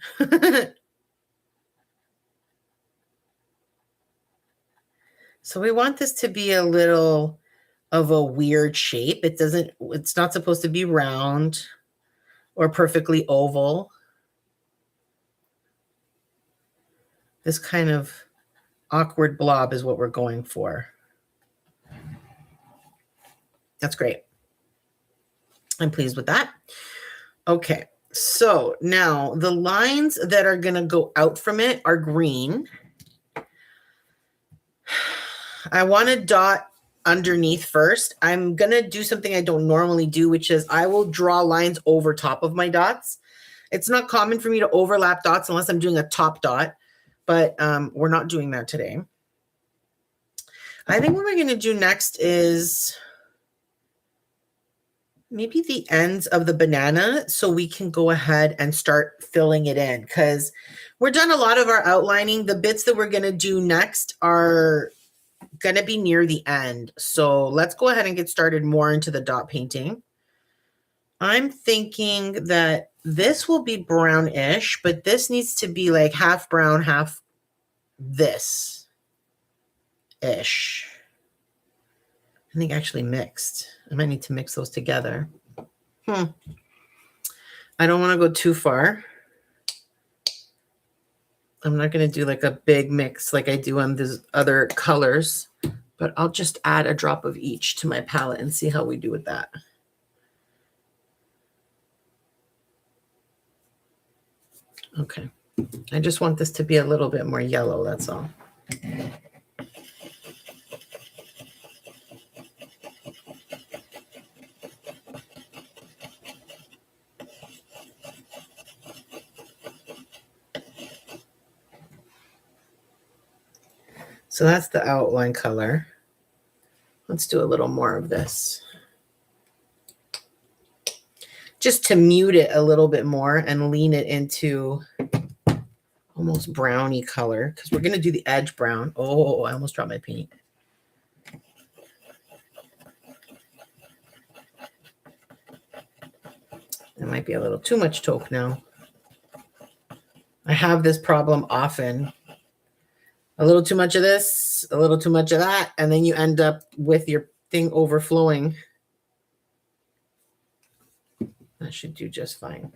So we want this to be a little of a weird shape. It's not supposed to be round or perfectly oval. This kind of awkward blob is what we're going for. That's great. I'm pleased with that. Okay, so now the lines that are going to go out from it are green. I want to dot underneath first. I'm going to do something I don't normally do, which is I will draw lines over top of my dots. It's not common for me to overlap dots unless I'm doing a top dot, but we're not doing that today. I think what we're going to do next is maybe the ends of the banana so we can go ahead and start filling it in because we're done a lot of our outlining. The bits that we're going to do next are going to be near the end. So let's go ahead and get started more into the dot painting. I'm thinking that this will be brownish, but this needs to be like half brown, half this-ish. I think actually mixed. I might need to mix those together. I don't want to go too far. I'm not going to do like a big mix like I do on these other colors, but I'll just add a drop of each to my palette and see how we do with that. Okay. I just want this to be a little bit more yellow, that's all. So that's the outline color. Let's do a little more of this. Just to mute it a little bit more and lean it into almost browny color because we're going to do the edge brown. Oh, I almost dropped my paint. It might be a little too much taupe now. I have this problem often. A little too much of this, a little too much of that, and then you end up with your thing overflowing. That should do just fine.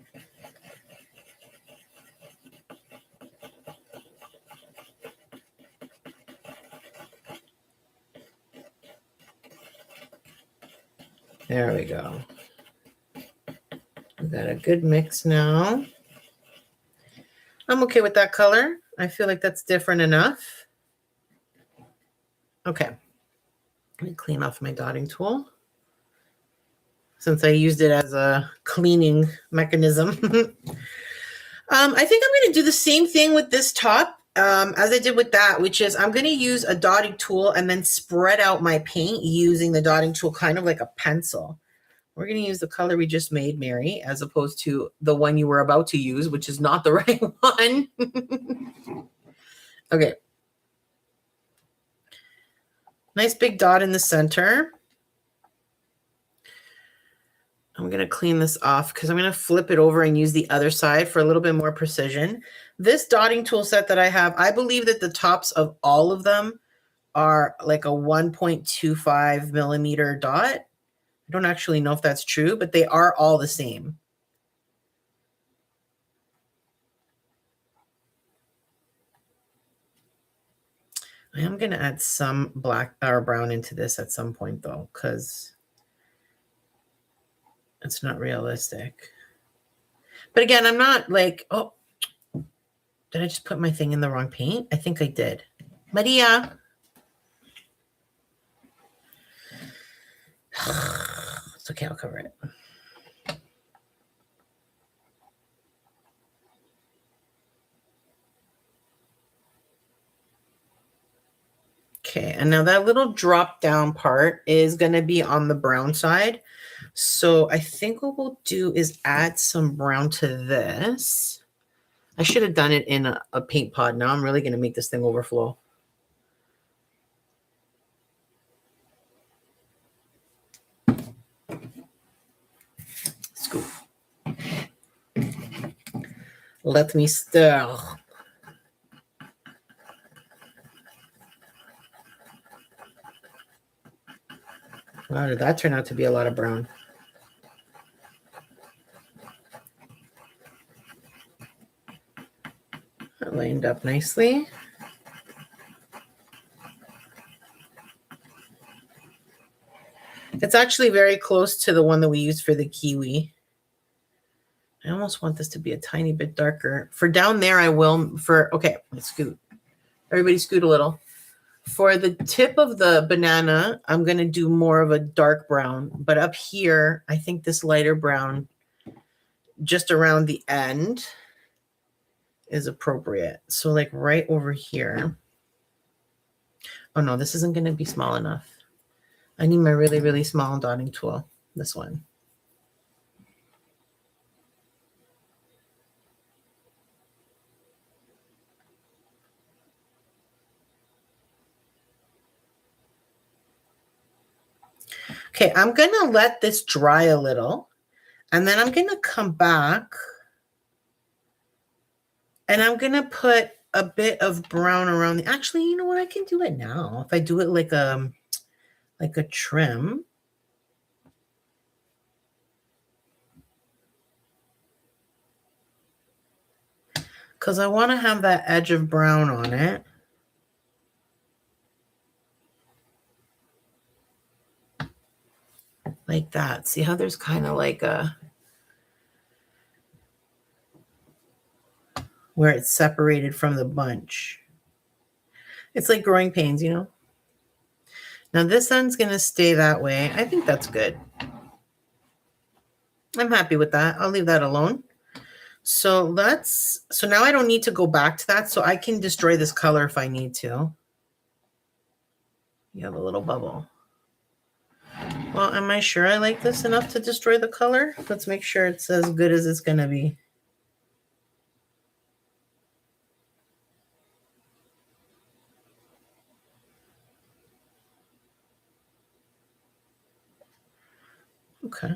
There we go. We've got a good mix now. I'm okay with that color. I feel like that's different enough. Okay. Let me clean off my dotting tool since I used it as a cleaning mechanism. I think I'm going to do the same thing with this top as I did with that, which is I'm going to use a dotting tool and then spread out my paint using the dotting tool kind of like a pencil. We're going to use the color we just made, Mary, as opposed to the one you were about to use, which is not the right one. Okay. Nice big dot in the center. I'm going to clean this off because I'm going to flip it over and use the other side for a little bit more precision. This dotting tool set that I have, I believe that the tops of all of them are like a 1.25 millimeter dot. I don't actually know if that's true, but they are all the same. I am going to add some black or brown into this at some point though, because it's not realistic. But again, I'm not like, oh, did I just put my thing in the wrong paint? I think I did. Maria. It's okay, I'll cover it. Okay, and now that little drop down part is going to be on the brown side. So I think what we'll do is add some brown to this. I should have done it in a paint pod. Now I'm really going to make this thing overflow. Scoop. Let me stir. Wow, did that turn out to be a lot of brown? That lined up nicely. It's actually very close to the one that we used for the Kiwi. I almost want this to be a tiny bit darker. For down there, I will, okay, let's scoot. Everybody scoot a little. For the tip of the banana, I'm going to do more of a dark brown. But up here, I think this lighter brown just around the end is appropriate. So like right over here. Oh no, this isn't going to be small enough. I need my really, really small dotting tool. This one. Okay, I'm going to let this dry a little, and then I'm going to come back, and I'm going to put a bit of brown around the, actually, you know what? I can do it now. If I do it like a trim. Because I want to have that edge of brown on it. Like that. See how there's kind of like a, where it's separated from the bunch. It's like growing pains, you know? Now this end's going to stay that way. I think that's good. I'm happy with that. I'll leave that alone. So now I don't need to go back to that. So I can destroy this color if I need to. You have a little bubble. Well, am I sure I like this enough to destroy the color? Let's make sure it's as good as it's going to be. Okay.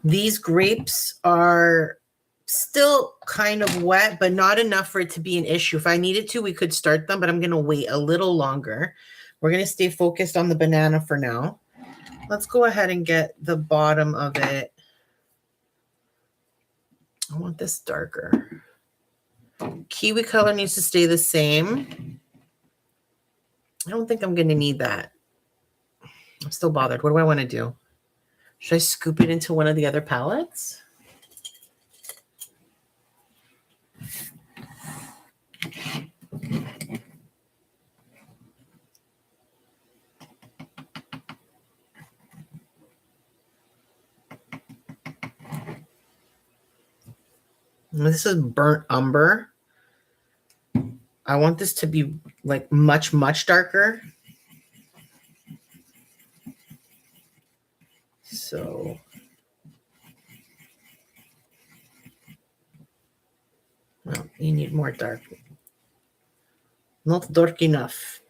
These grapes are still kind of wet, but not enough for it to be an issue. If I needed to, we could start them, but I'm going to wait a little longer. We're going to stay focused on the banana for now. Let's go ahead and get the bottom of it. I want this darker. Kiwi color needs to stay the same. I don't think I'm going to need that. I'm still bothered. What do I want to do? Should I scoop it into one of the other palettes? This is burnt umber. I want this to be like much, much darker. So well, you need more dark. Not dark enough.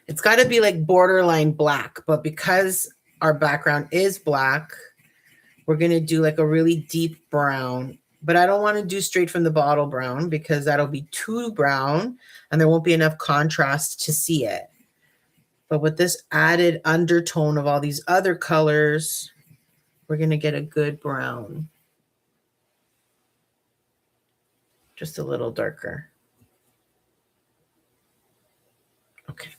It's got to be like borderline black, but because our background is black, we're going to do like a really deep brown. But I don't want to do straight from the bottle brown because that'll be too brown and there won't be enough contrast to see it. But with this added undertone of all these other colors, we're going to get a good brown. Just a little darker. Okay.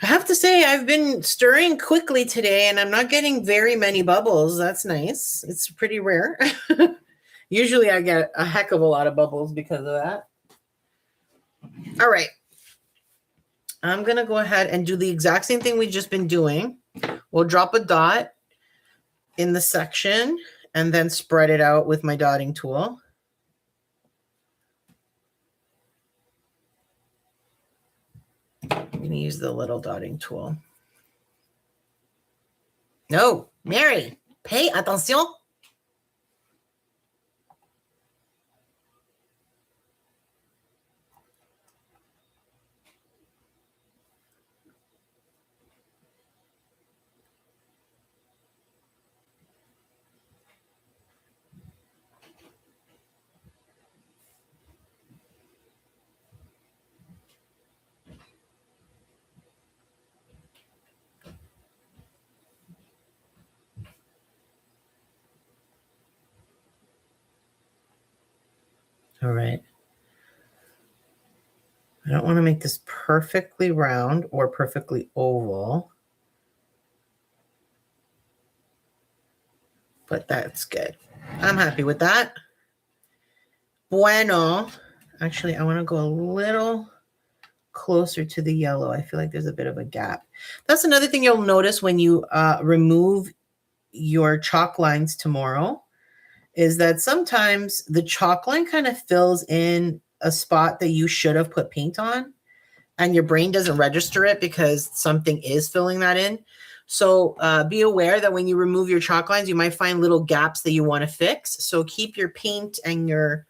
I have to say, I've been stirring quickly today and I'm not getting very many bubbles. That's nice. It's pretty rare. Usually I get a heck of a lot of bubbles because of that. All right. I'm going to go ahead and do the exact same thing we've just been doing. We'll drop a dot in the section and then spread it out with my dotting tool. I'm going to use the little dotting tool. No, Mary, pay attention. All right. I don't want to make this perfectly round or perfectly oval, but that's good. I'm happy with that. Bueno. Actually, I want to go a little closer to the yellow. I feel like there's a bit of a gap. That's another thing you'll notice when you remove your chalk lines tomorrow, is that sometimes the chalk line kind of fills in a spot that you should have put paint on, and your brain doesn't register it because something is filling that in. So be aware that when you remove your chalk lines, you might find little gaps that you want to fix. So keep your paint and your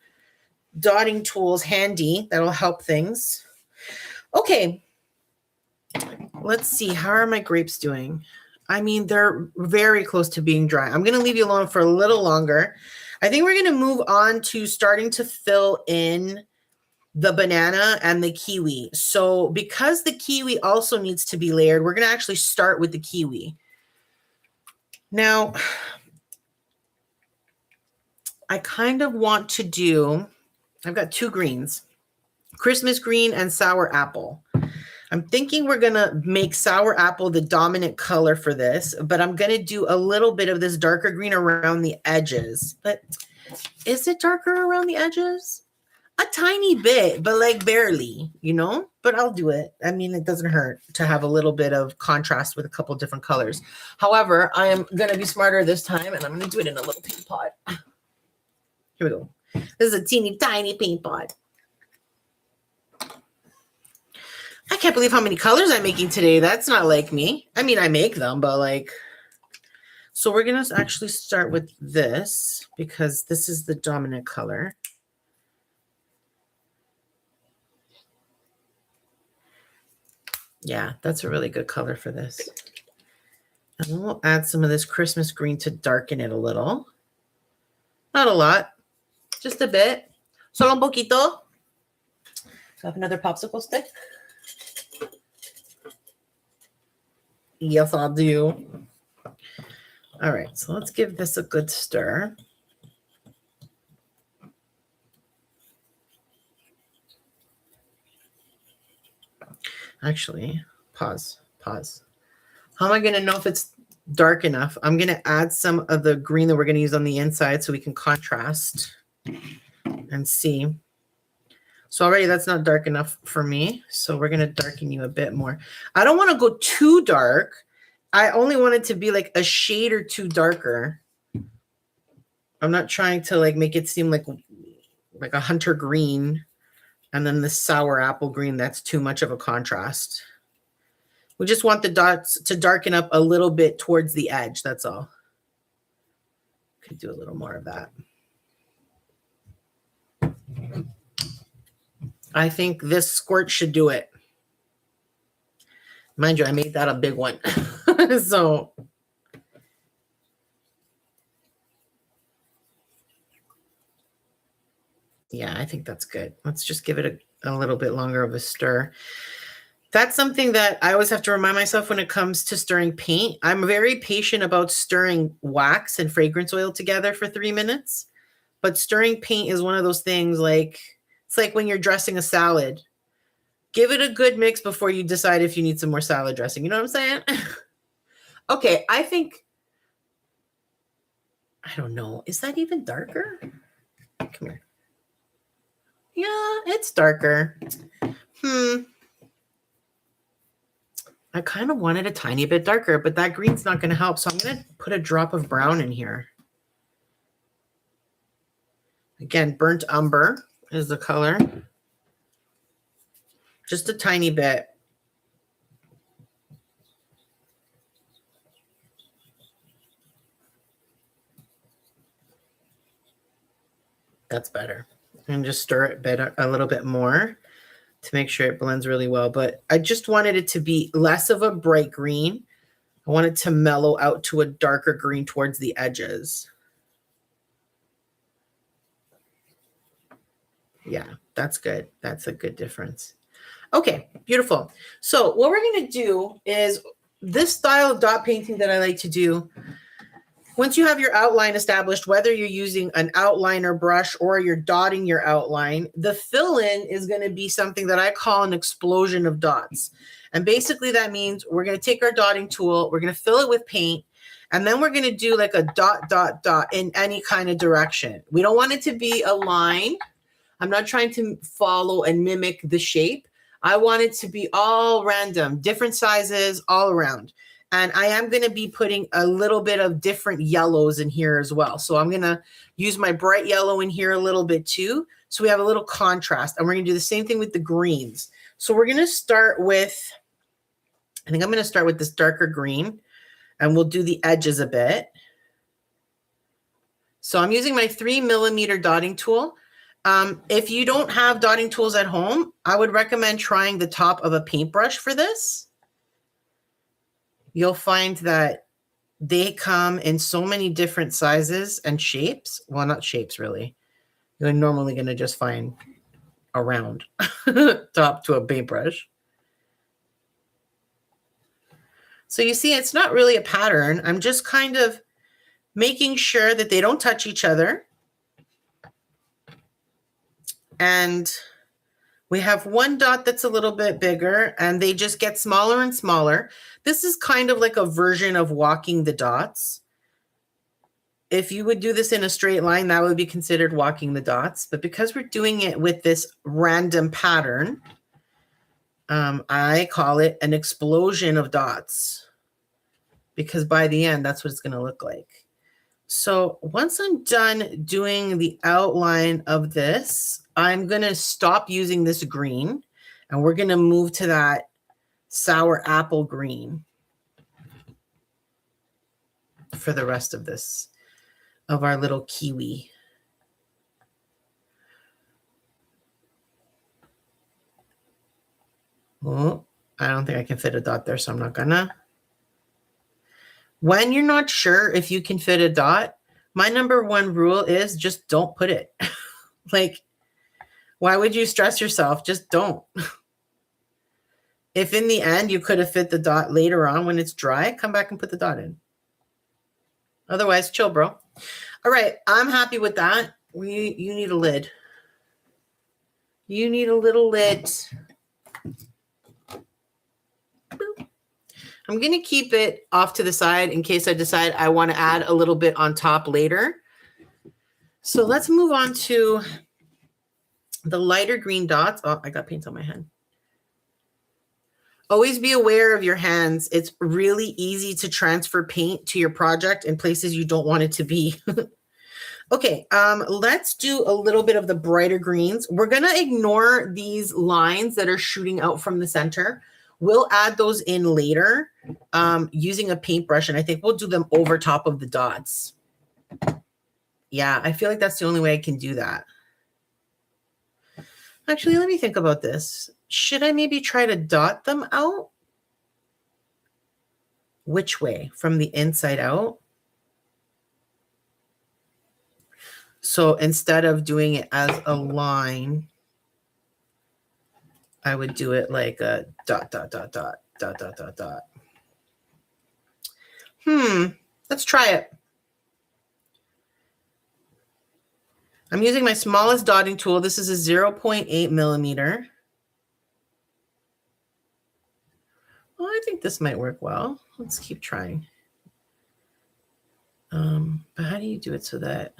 dotting tools handy. That'll help things. Okay. Let's see. How are my grapes doing? I mean, they're very close to being dry. I'm going to leave you alone for a little longer. I think we're going to move on to starting to fill in the banana and the kiwi. So because the kiwi also needs to be layered, we're going to actually start with the kiwi. Now, I kind of want to do, I've got two greens, Christmas green and sour apple. I'm thinking we're going to make sour apple the dominant color for this, but I'm going to do a little bit of this darker green around the edges. But is it darker around the edges? A tiny bit, but like barely, you know, but I'll do it. I mean, it doesn't hurt to have a little bit of contrast with a couple different colors. However, I am going to be smarter this time, and I'm going to do it in a little paint pot. Here we go. This is a teeny tiny paint pot. I can't believe how many colors I'm making today. That's not like me. I mean, I make them, but like, so we're going to actually start with this because this is the dominant color. Yeah, that's a really good color for this. And then we'll add some of this Christmas green to darken it a little. Not a lot, just a bit. Solo un poquito. So I have another popsicle stick. Yes, I'll do. All right, so let's give this a good stir. Actually, pause. How am I going to know if it's dark enough? I'm going to add some of the green that we're going to use on the inside so we can contrast and see. So already that's not dark enough for me. So we're going to darken you a bit more. I don't want to go too dark. I only want it to be like a shade or two darker. I'm not trying to like make it seem like a hunter green. And then the sour apple green, that's too much of a contrast. We just want the dots to darken up a little bit towards the edge. That's all. Could do a little more of that. I think this squirt should do it. Mind you, I made that a big one. So Yeah, I think that's good. Let's just give it a little bit longer of a stir. That's something that I always have to remind myself when it comes to stirring paint. I'm very patient about stirring wax and fragrance oil together for 3 minutes. But stirring paint is one of those things like, it's like when you're dressing a salad. Give it a good mix before you decide if you need some more salad dressing. You know what I'm saying? Okay, I think, I don't know. Is that even darker? Come here. Yeah, it's darker. I kind of want it a tiny bit darker, but that green's not going to help. So I'm going to put a drop of brown in here. Again, burnt umber is the color. Just a tiny bit. That's better. And just stir it a little bit more to make sure it blends really well. But I just wanted it to be less of a bright green. I want it to mellow out to a darker green towards the edges. Yeah, that's good. That's a good difference. Okay, beautiful. So what we're going to do is this style of dot painting that I like to do, once you have your outline established, whether you're using an outliner brush or you're dotting your outline, the fill-in is going to be something that I call an explosion of dots. And basically that means we're going to take our dotting tool, we're going to fill it with paint, and then we're going to do like a dot, dot, dot in any kind of direction. We don't want it to be a line. I'm not trying to follow and mimic the shape. I want it to be all random, different sizes all around. And I am going to be putting a little bit of different yellows in here as well. So I'm going to use my bright yellow in here a little bit too. So we have a little contrast. And we're going to do the same thing with the greens. So we're going to start with, I think I'm going to start with this darker green. And we'll do the edges a bit. So I'm using my 3mm dotting tool. If you don't have dotting tools at home, I would recommend trying the top of a paintbrush for this. You'll find that they come in so many different sizes and shapes. Well, not shapes, really. You're normally going to just find a round top to a paintbrush. So you see, it's not really a pattern. I'm just kind of making sure that they don't touch each other. And we have one dot that's a little bit bigger, and they just get smaller and smaller. This is kind of like a version of walking the dots. If you would do this in a straight line, that would be considered walking the dots. But because we're doing it with this random pattern, I call it an explosion of dots. Because by the end, that's what it's going to look like. So once I'm done doing the outline of this, I'm going to stop using this green, and we're going to move to that sour apple green for the rest of this, of our little kiwi. Oh, I don't think I can fit a dot there, so I'm not gonna. When you're not sure if you can fit a dot, my number one rule is just don't put it. Like, why would you stress yourself? Just don't. If in the end you could have fit the dot later on when it's dry, come back and put the dot in. Otherwise, chill, bro. All right, I'm happy with that. You need a lid. You need a little lid. Boop. I'm going to keep it off to the side in case I decide I want to add a little bit on top later. So let's move on to the lighter green dots. Oh, I got paint on my hand. Always be aware of your hands. It's really easy to transfer paint to your project in places you don't want it to be. Okay, let's do a little bit of the brighter greens. We're going to ignore these lines that are shooting out from the center. We'll add those in later using a paintbrush, and I think we'll do them over top of the dots. Yeah, I feel like that's the only way I can do that. Actually, let me think about this. Should I maybe try to dot them out? Which way? From the inside out? So instead of doing it as a line, I would do it like a dot, dot, dot, dot, dot, dot, dot, dot. Let's try it. I'm using my smallest dotting tool. This is a 0.8 millimeter. Well, I think this might work well. Let's keep trying. But how do you do it so that...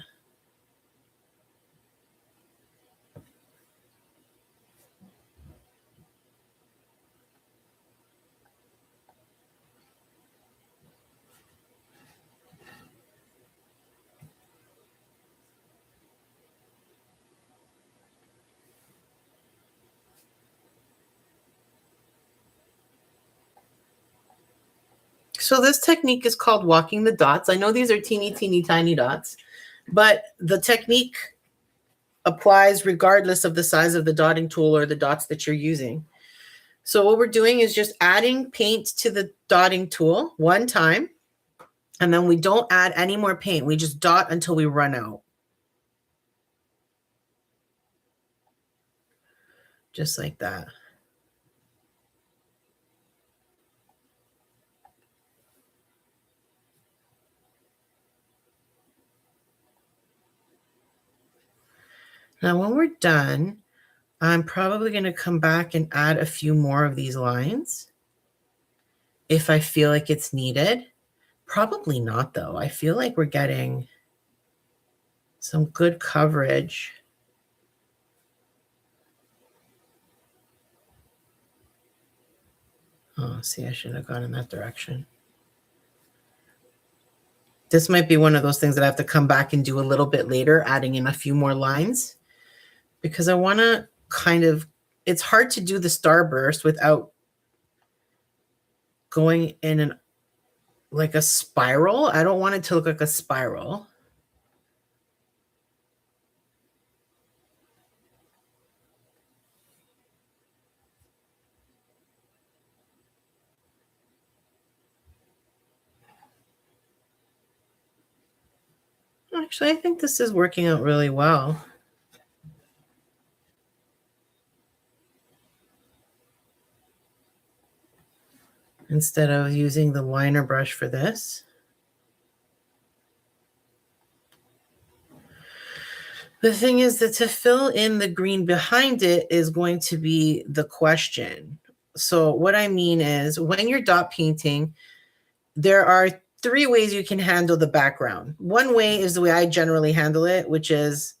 So this technique is called walking the dots. I know these are teeny, teeny, tiny dots, but the technique applies regardless of the size of the dotting tool or the dots that you're using. So what we're doing is just adding paint to the dotting tool one time, and then we don't add any more paint. We just dot until we run out. Just like that. Now, when we're done, I'm probably going to come back and add a few more of these lines if I feel like it's needed. Probably not, though. I feel like we're getting some good coverage. Oh, see, I should have gone in that direction. This might be one of those things that I have to come back and do a little bit later, adding in a few more lines, because I want to kind of, it's hard to do the starburst without going in an like a spiral. I don't want it to look like a spiral. Actually, I think this is working out really well. Instead of using the liner brush for this. The thing is that to fill in the green behind it is going to be the question. So what I mean is when you're dot painting, there are 3 ways you can handle the background. One way is the way I generally handle it, which is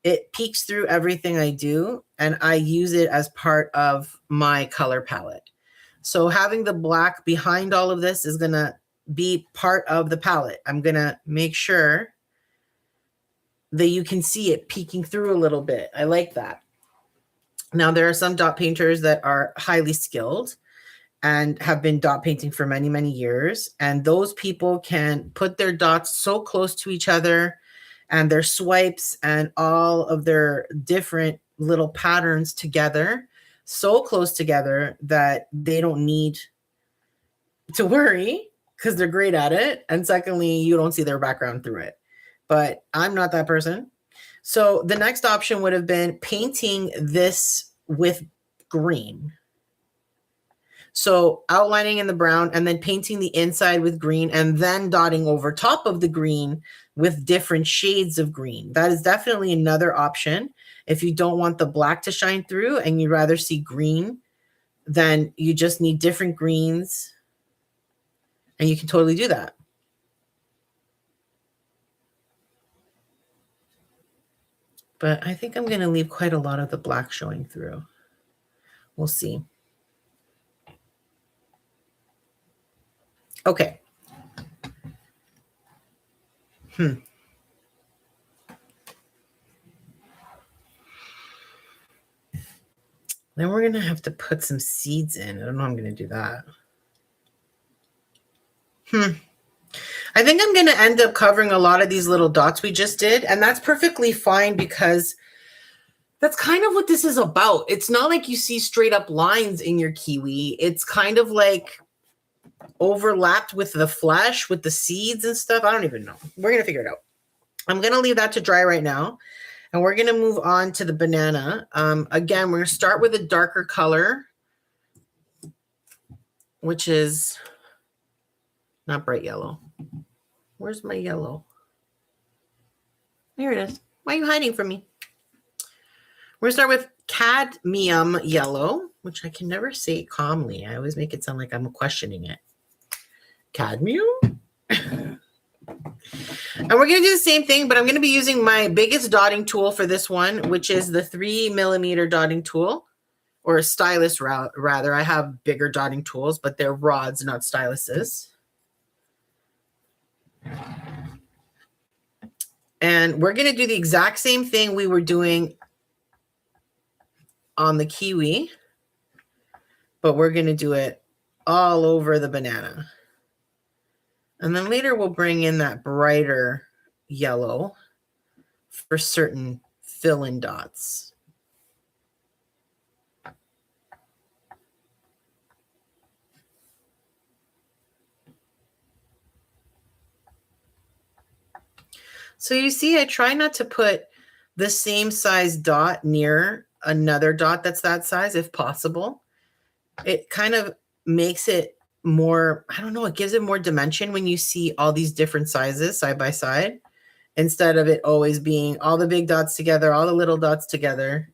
it peeks through everything I do, and I use it as part of my color palette. So having the black behind all of this is going to be part of the palette. I'm going to make sure that you can see it peeking through a little bit. I like that. Now, there are some dot painters that are highly skilled and have been dot painting for many, many years. And those people can put their dots so close to each other and their swipes and all of their different little patterns together, so close together that they don't need to worry because they're great at it. And secondly, you don't see their background through it. But I'm not that person. So the next option would have been painting this with green. So outlining in the brown and then painting the inside with green and then dotting over top of the green with different shades of green. That is definitely another option. If you don't want the black to shine through and you'd rather see green, then you just need different greens and you can totally do that. But I think I'm going to leave quite a lot of the black showing through. We'll see. Okay. Then we're going to have to put some seeds in. I don't know how I'm going to do that. I think I'm going to end up covering a lot of these little dots we just did. And that's perfectly fine because that's kind of what this is about. It's not like you see straight up lines in your kiwi. It's kind of like overlapped with the flesh, with the seeds and stuff. I don't even know. We're going to figure it out. I'm going to leave that to dry right now. And we're going to move on to the banana. Again, we're going to start with a darker color, which is not bright yellow. Where's my yellow? Here it is. Why are you hiding from me? We're going to start with cadmium yellow, which I can never say calmly. I always make it sound like I'm questioning it. Cadmium? And we're going to do the same thing, but I'm going to be using my biggest dotting tool for this one, which is the 3mm dotting tool, or a stylus rather. I have bigger dotting tools, but they're rods, not styluses. And we're going to do the exact same thing we were doing on the kiwi, but we're going to do it all over the banana. And then later we'll bring in that brighter yellow for certain fill-in dots. So you see, I try not to put the same size dot near another dot that's that size if possible. It kind of makes it more, I don't know, it gives it more dimension when you see all these different sizes side by side, instead of it always being all the big dots together, all the little dots together.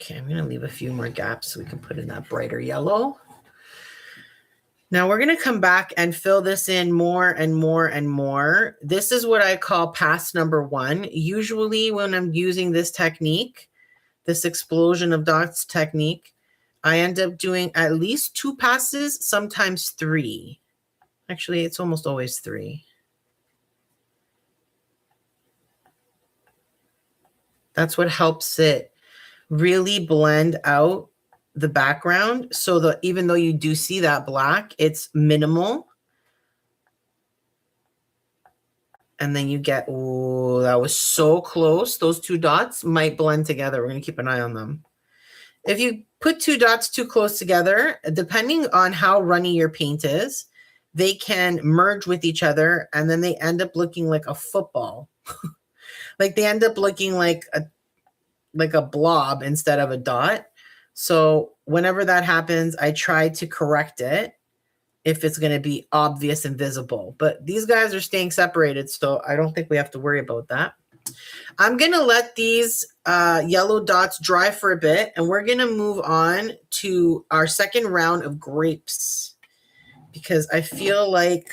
Okay, I'm going to leave a few more gaps so we can put in that brighter yellow. Now we're going to come back and fill this in more and more and more. This is what I call pass number 1. Usually when I'm using this technique, this explosion of dots technique, I end up doing at least 2 passes, sometimes 3. Actually, it's almost always 3. That's what helps it really blend out the background, so that even though you do see that black, it's minimal. And then you get, oh, that was so close. Those 2 dots might blend together. We're going to keep an eye on them. If you put 2 dots too close together, depending on how runny your paint is, they can merge with each other, and then they end up looking like a football. Like they end up looking like a blob instead of a dot. So whenever that happens, I try to correct it if it's going to be obvious and visible. But these guys are staying separated, so I don't think we have to worry about that. I'm going to let these yellow dots dry for a bit, and we're going to move on to our second round of grapes, because I feel like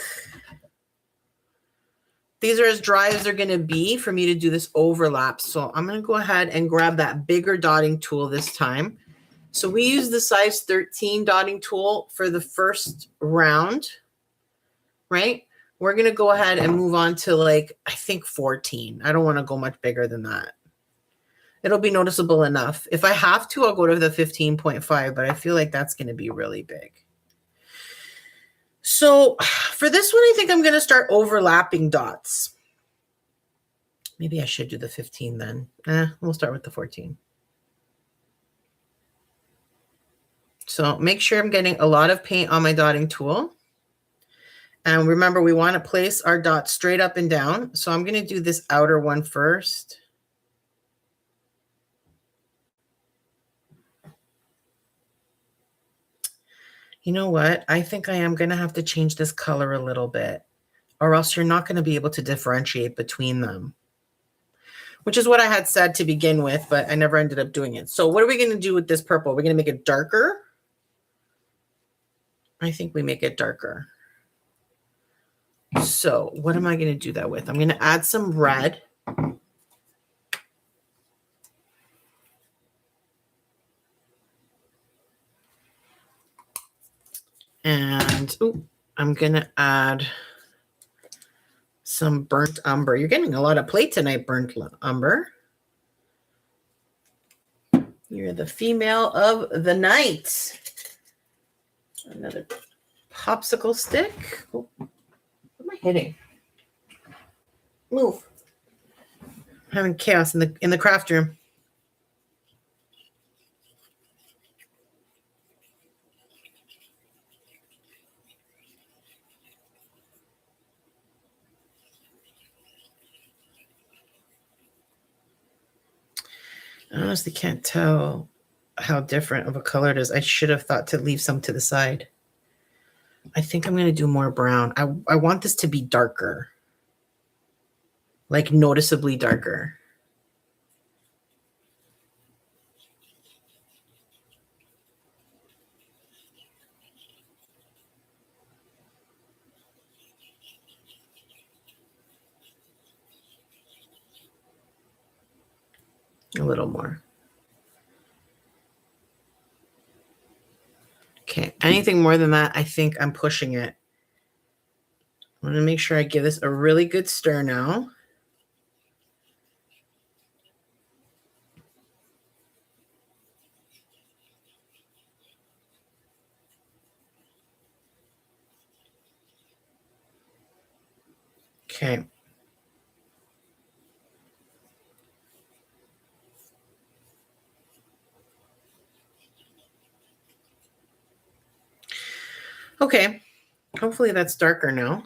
these are as dry as they're going to be for me to do this overlap. So I'm going to go ahead and grab that bigger dotting tool this time. So we use the size 13 dotting tool for the first round, right? We're going to go ahead and move on to, like, I think 14. I don't want to go much bigger than that. It'll be noticeable enough. If I have to, I'll go to the 15.5, but I feel like that's going to be really big. So for this one, I think I'm going to start overlapping dots. Maybe I should do the 15 then. We'll start with the 14. So make sure I'm getting a lot of paint on my dotting tool. And remember, we want to place our dots straight up and down. So I'm going to do this outer one first. You know what? I think I am going to have to change this color a little bit, or else you're not going to be able to differentiate between them, which is what I had said to begin with, but I never ended up doing it. So what are we going to do with this purple? We're going to make it darker. I think we make it darker. So what am I going to do that with? I'm going to add some red. And I'm going to add some burnt umber. You're getting a lot of play tonight, burnt umber. You're the female of the night. Another popsicle stick. Oh, what am I hitting? Move. I'm having chaos in the craft room. I honestly can't tell how different of a color it is. I should have thought to leave some to the side. I think I'm going to do more brown. I want this to be darker, like noticeably darker. A little more. Okay, anything more than that, I think I'm pushing it. I'm going to make sure I give this a really good stir now. Okay. Okay, hopefully that's darker now.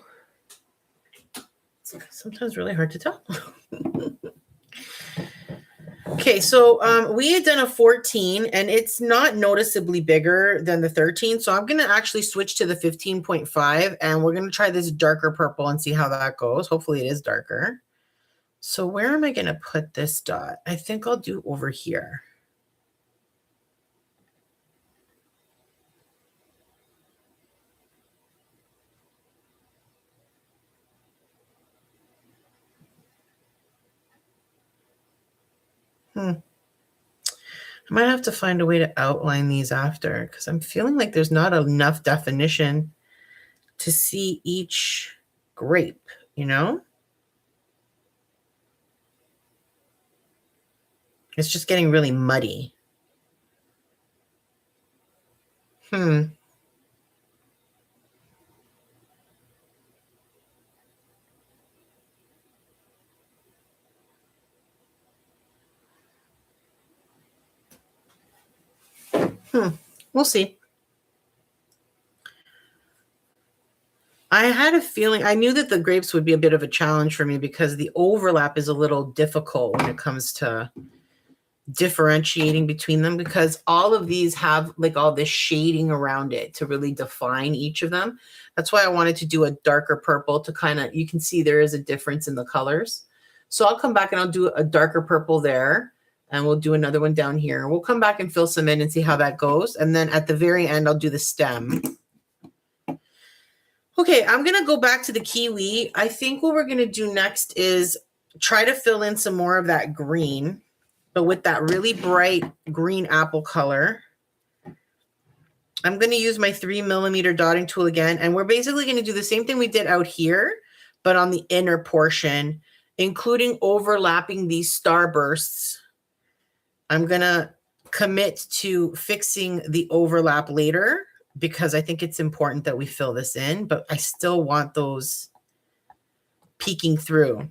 It's sometimes really hard to tell. Okay, so we had done a 14 and it's not noticeably bigger than the 13. So I'm going to actually switch to the 15.5 and we're going to try this darker purple and see how that goes. Hopefully it is darker. So where am I going to put this dot? I think I'll do over here. I might have to find a way to outline these after because I'm feeling like there's not enough definition to see each grape, you know? It's just getting really muddy. We'll see. I had a feeling, I knew that the grapes would be a bit of a challenge for me because the overlap is a little difficult when it comes to differentiating between them because all of these have like all this shading around it to really define each of them. That's why I wanted to do a darker purple to kind of, you can see there is a difference in the colors. So I'll come back and I'll do a darker purple there and we'll do another one down here. We'll come back and fill some in and see how that goes. And then at the very end, I'll do the stem. Okay, I'm going to go back to the Kiwi. I think what we're going to do next is try to fill in some more of that green, but with that really bright green apple color. I'm going to use my 3mm dotting tool again, and we're basically going to do the same thing we did out here, but on the inner portion, including overlapping these starbursts. I'm going to commit to fixing the overlap later because I think it's important that we fill this in, but I still want those peeking through.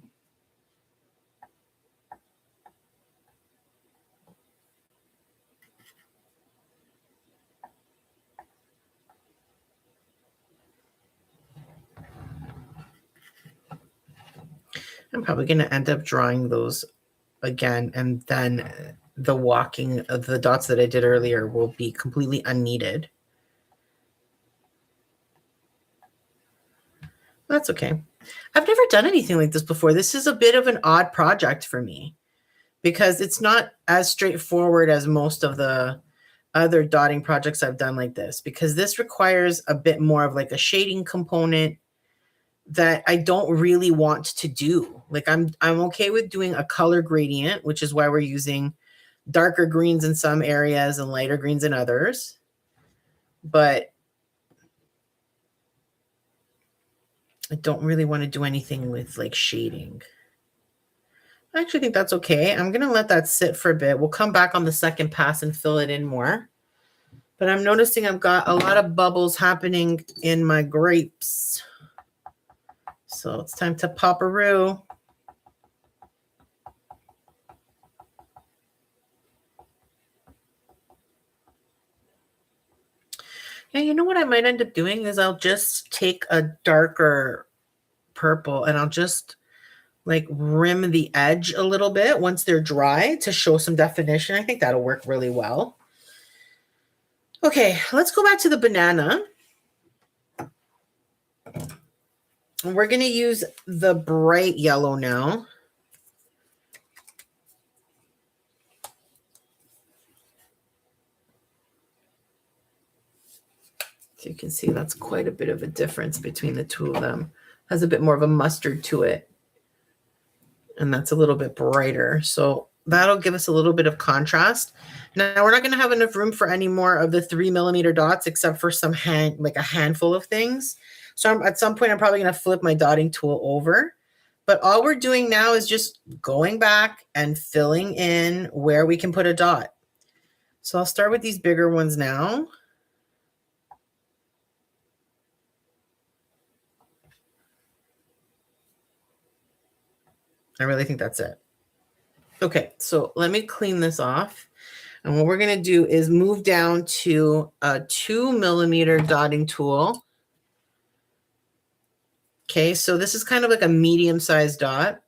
I'm probably going to end up drawing those again, and then the walking of the dots that I did earlier will be completely unneeded. That's okay. I've never done anything like this before. This is a bit of an odd project for me because it's not as straightforward as most of the other dotting projects I've done like this, because this requires a bit more of like a shading component that I don't really want to do. Like I'm okay with doing a color gradient, which is why we're using darker greens in some areas and lighter greens in others. But I don't really want to do anything with like shading. I actually think that's okay. I'm going to let that sit for a bit. We'll come back on the second pass and fill it in more. But I'm noticing I've got a lot of bubbles happening in my grapes. So it's time to pop a roux. Yeah, you know what I might end up doing is I'll just take a darker purple and I'll just like rim the edge a little bit once they're dry to show some definition. I think that'll work really well. Okay, let's go back to the banana. We're going to use the bright yellow now. So you can see that's quite a bit of a difference between the two of them. Has a bit more of a mustard to it. And that's a little bit brighter. So that'll give us a little bit of contrast. Now we're not going to have enough room for any more of the 3mm dots, except for some like a handful of things. So at some point, I'm probably going to flip my dotting tool over. But all we're doing now is just going back and filling in where we can put a dot. So I'll start with these bigger ones now. I really think that's it. Okay, so let me clean this off. And what we're going to do is move down to a 2mm dotting tool. Okay, so this is kind of like a medium-sized dot.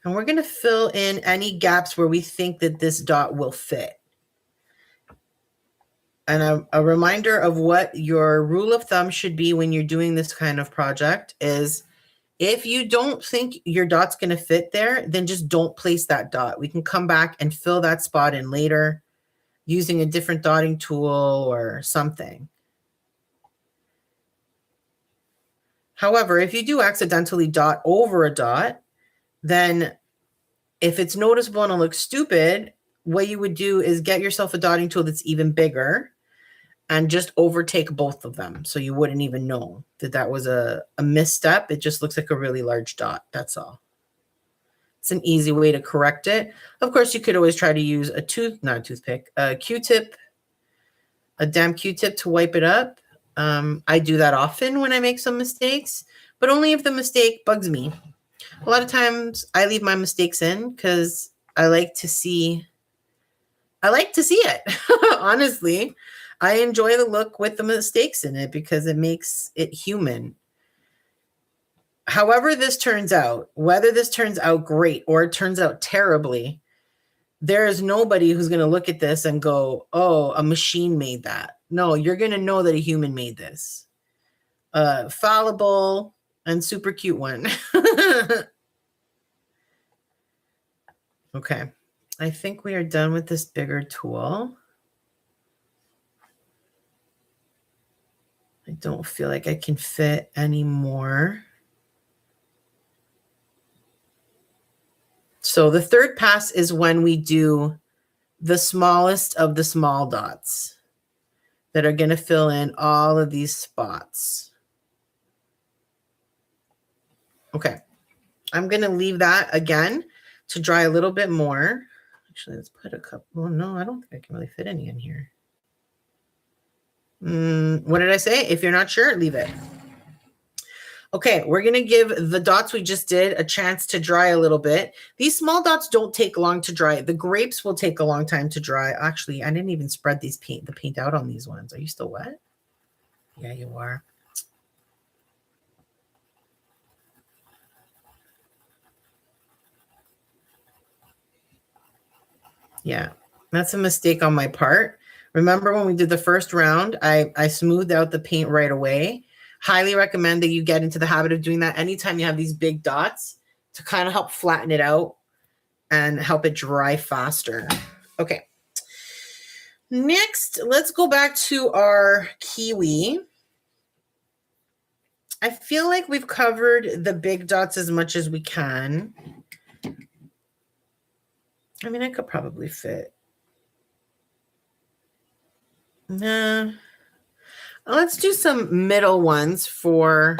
And we're going to fill in any gaps where we think that this dot will fit. And a reminder of what your rule of thumb should be when you're doing this kind of project is if you don't think your dot's going to fit there, then just don't place that dot. We can come back and fill that spot in later using a different dotting tool or something. However, if you do accidentally dot over a dot, then if it's noticeable and it looks stupid, what you would do is get yourself a dotting tool that's even bigger and just overtake both of them. So you wouldn't even know that that was a misstep. It just looks like a really large dot. That's all. It's an easy way to correct it. Of course, you could always try to use a Q-tip, a damp Q-tip to wipe it up. I do that often when I make some mistakes, but only if the mistake bugs me. A lot of times I leave my mistakes in because I like to see it. Honestly, I enjoy the look with the mistakes in it because it makes it human. However this turns out, whether this turns out great or it turns out terribly, there is nobody who's going to look at this and go, oh, a machine made that. No, you're going to know that a human made this. Fallible and super cute one. Okay. I think we are done with this bigger tool. I don't feel like I can fit any more. So the third pass is when we do the smallest of the small dots that are going to fill in all of these spots. Okay. I'm going to leave that again to dry a little bit more. Actually, let's put a couple. Well, no, I don't think I can really fit any in here. What did I say? If you're not sure, leave it. Okay, we're going to give the dots we just did a chance to dry a little bit. These small dots don't take long to dry. The grapes will take a long time to dry. Actually, I didn't even spread the paint out on these ones. Are you still wet? Yeah, you are. Yeah, that's a mistake on my part. Remember when we did the first round, I smoothed out the paint right away. Highly recommend that you get into the habit of doing that anytime you have these big dots to kind of help flatten it out and help it dry faster. Okay. Next, let's go back to our kiwi. I feel like we've covered the big dots as much as we can. I mean, I could probably fit. Nah. Let's do some middle ones for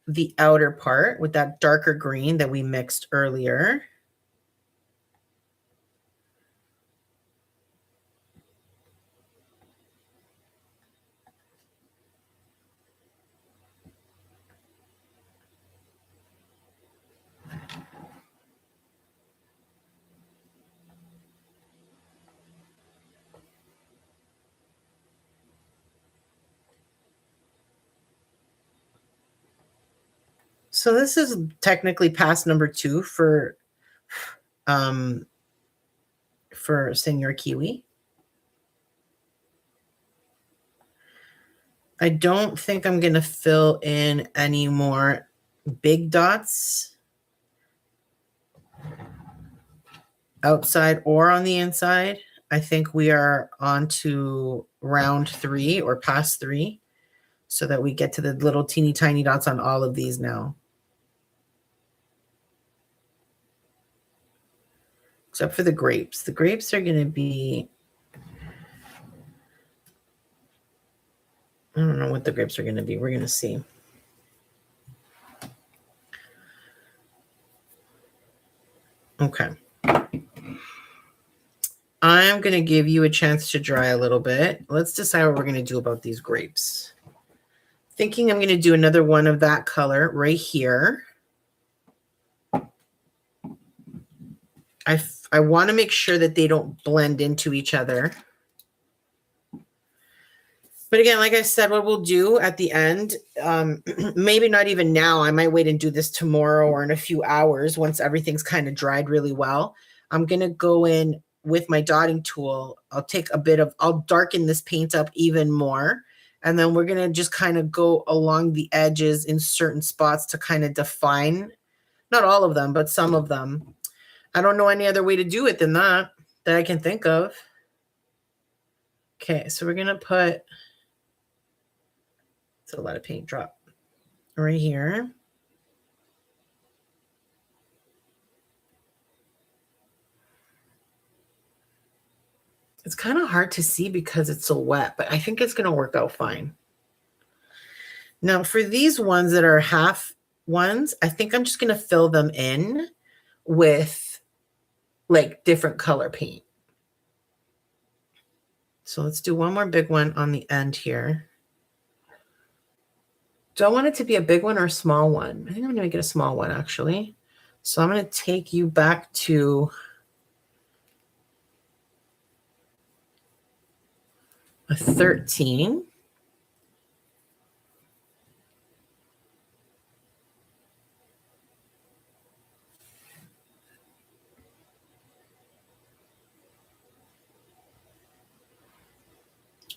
the outer part with that darker green that we mixed earlier. So this is technically pass number 2 for Senor Kiwi. I don't think I'm going to fill in any more big dots outside or on the inside. I think we are on to round 3 or past 3 so that we get to the little teeny tiny dots on all of these now. Except for the grapes. The grapes are going to be, I don't know what the grapes are going to be. We're going to see. Okay. I'm going to give you a chance to dry a little bit. Let's decide what we're going to do about these grapes. Thinking I'm going to do another one of that color right here. I want to make sure that they don't blend into each other. But again, like I said, what we'll do at the end, maybe not even now. I might wait and do this tomorrow or in a few hours once everything's kind of dried really well. I'm going to go in with my dotting tool. I'll darken this paint up even more. And then we're going to just kind of go along the edges in certain spots to kind of define, not all of them, but some of them. I don't know any other way to do it than that I can think of. Okay, so we're going to put, it's a lot of paint drop right here. It's kind of hard to see because it's so wet, but I think it's going to work out fine. Now for these ones that are half ones, I think I'm just going to fill them in with like different color paint. So let's do one more big one on the end here. Do I want it to be a big one or a small one? I think I'm going to make it a small one actually. So I'm going to take you back to a 13.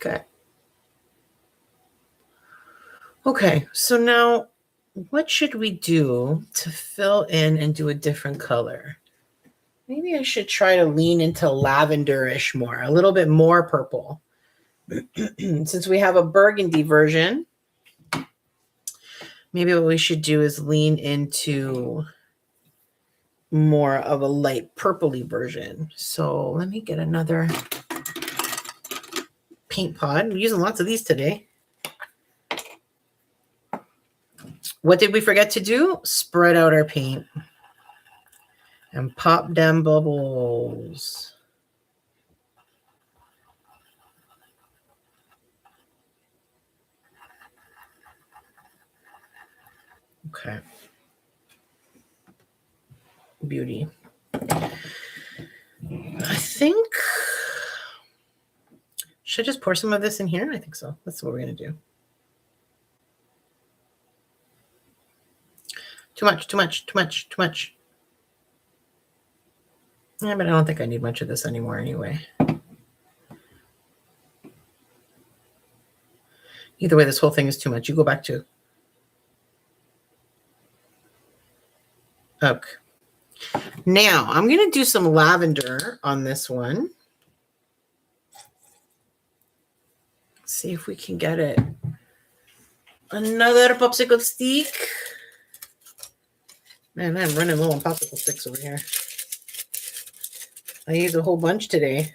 Okay. Okay, so now what should we do to fill in and do a different color? Maybe I should try to lean into lavenderish more, a little bit more purple. Since we have a burgundy version, maybe what we should do is lean into more of a light purpley version. So let me get another paint pod. We're using lots of these today. What did we forget to do? Spread out our paint and pop them bubbles. Okay. Beauty. I think, should I just pour some of this in here? I think so. That's what we're going to do. Too much, too much, too much, too much. Yeah, but I don't think I need much of this anymore anyway. Either way, this whole thing is too much. You go back to. Okay. Now, I'm going to do some lavender on this one. See if we can get it. Another popsicle stick. Man, I'm running low on popsicle sticks over here. I used a whole bunch today.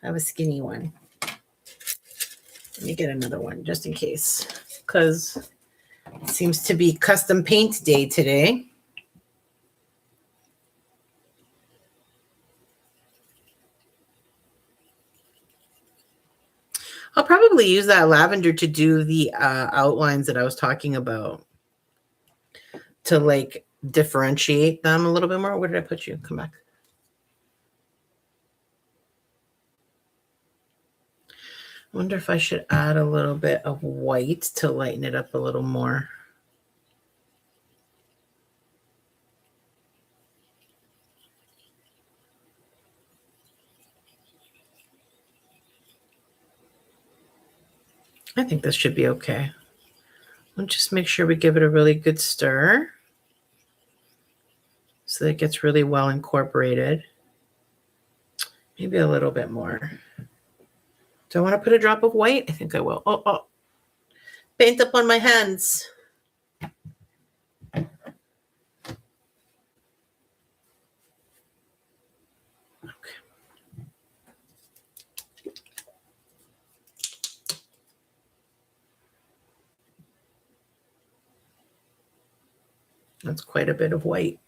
I have a skinny one. Let me get another one just in case, because it seems to be custom paint day today. I'll probably use that lavender to do the outlines that I was talking about, to like differentiate them a little bit more. Where did I put you? Come back. I wonder if I should add a little bit of white to lighten it up a little more. I think this should be okay. We'll just make sure we give it a really good stir so that it gets really well incorporated. Maybe a little bit more. Do I want to put a drop of white? I think I will. Oh. Paint up on my hands. Okay. That's quite a bit of white.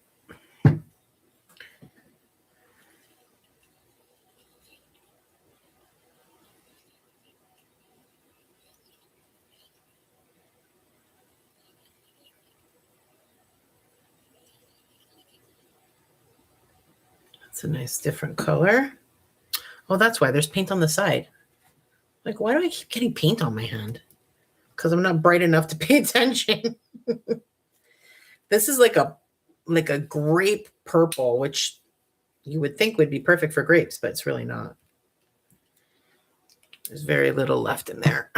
That's a nice different color. Oh, that's why there's paint on the side. Like, why do I keep getting paint on my hand? Because I'm not bright enough to pay attention. This is like a grape purple, which you would think would be perfect for grapes, but it's really not. There's very little left in there.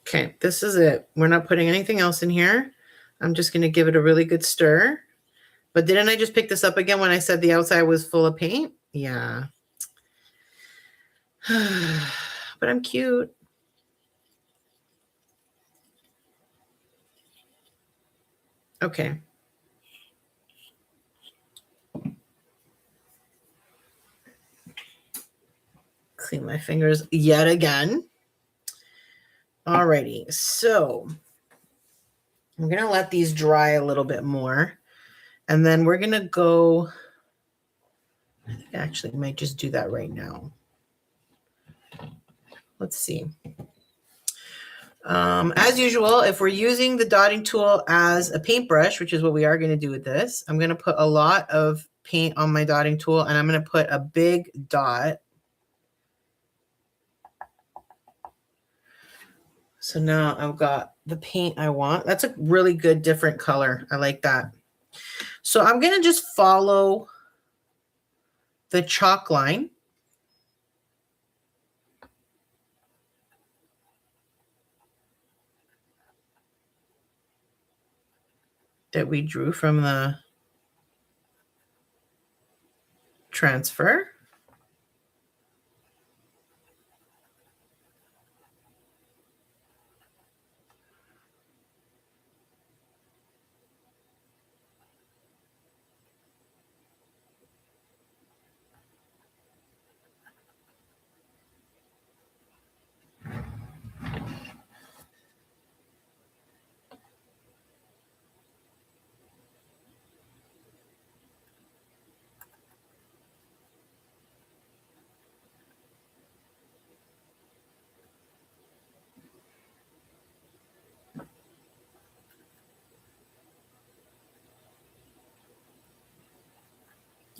Okay, this is it. We're not putting anything else in here. I'm just going to give it a really good stir. But didn't I just pick this up again when I said the outside was full of paint? Yeah. But I'm cute. Okay. Clean my fingers yet again. Alrighty, so I'm going to let these dry a little bit more. And then we're going to go, I think I actually might just do that right now. Let's see. As usual, if we're using the dotting tool as a paintbrush, which is what we are going to do with this, I'm going to put a lot of paint on my dotting tool, and I'm going to put a big dot. So now I've got the paint I want. That's a really good different color. I like that. So I'm going to just follow the chalk line. That we drew from the transfer.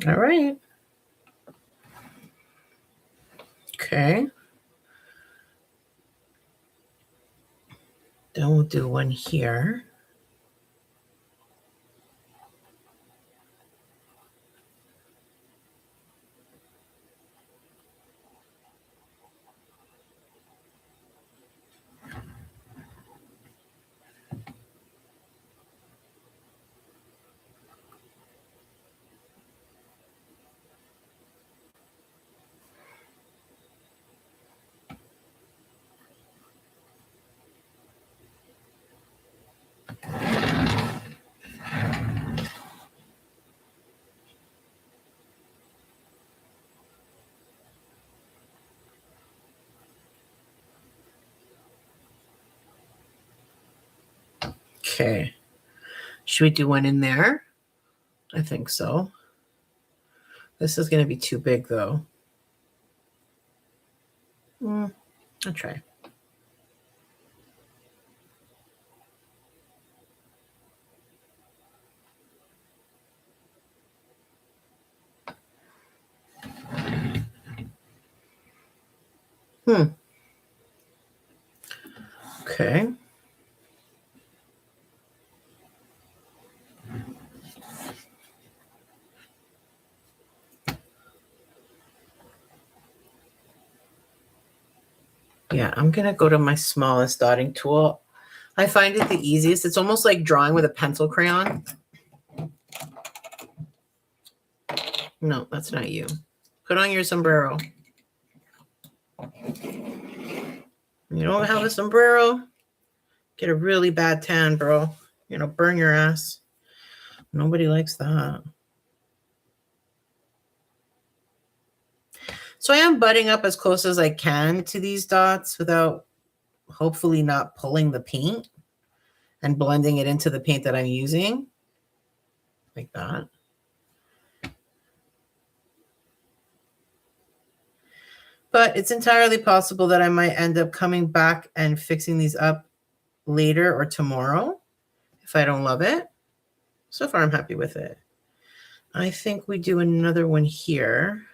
All right. Okay. Then we'll do one here. Okay. Should we do one in there? I think so. This is going to be too big, though. I'll try. Okay. Yeah, I'm going to go to my smallest dotting tool. I find it the easiest. It's almost like drawing with a pencil crayon. No, that's not you. Put on your sombrero. You don't have a sombrero? Get a really bad tan, bro. You know, burn your ass. Nobody likes that. So I am butting up as close as I can to these dots without hopefully not pulling the paint and blending it into the paint that I'm using. Like that. But it's entirely possible that I might end up coming back and fixing these up later or tomorrow if I don't love it. So far, I'm happy with it. I think we do another one here.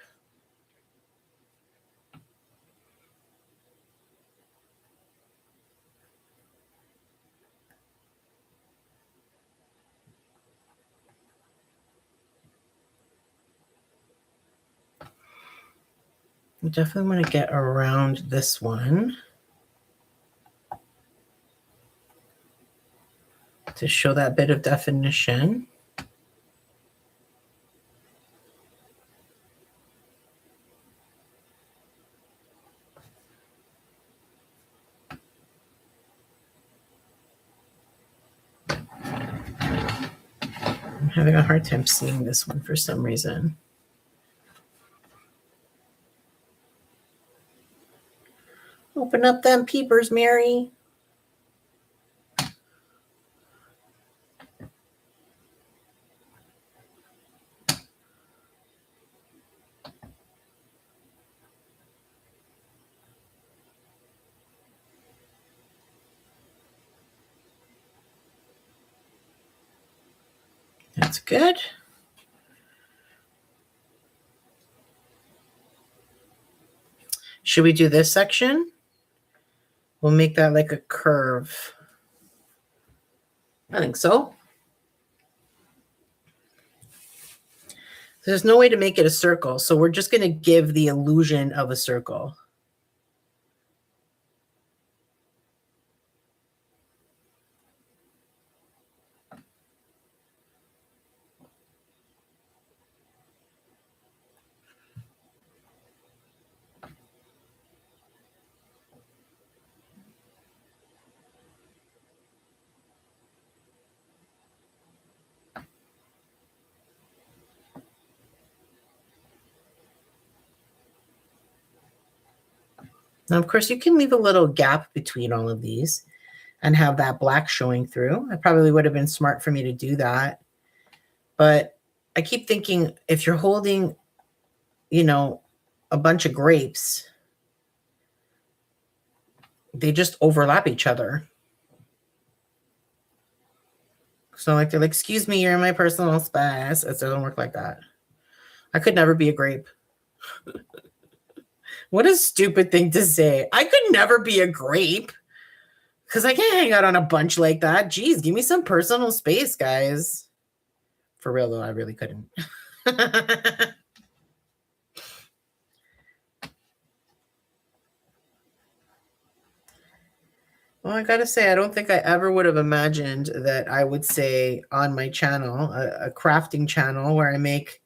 I definitely want to get around this one to show that bit of definition. I'm having a hard time seeing this one for some reason. Open up them peepers, Mary. That's good. Should we do this section? We'll make that like a curve. I think so. There's no way to make it a circle, so we're just going to give the illusion of a circle. Now, of course, you can leave a little gap between all of these and have that black showing through. It probably would have been smart for me to do that. But I keep thinking if you're holding, you know, a bunch of grapes, they just overlap each other. So like they're like, excuse me, you're in my personal space. It doesn't work like that. I could never be a grape. What a stupid thing to say. I could never be a grape because I can't hang out on a bunch like that. Geez, give me some personal space, guys. For real, though, I really couldn't. Well, I gotta say, I don't think I ever would have imagined that I would say on my channel, a crafting channel where I make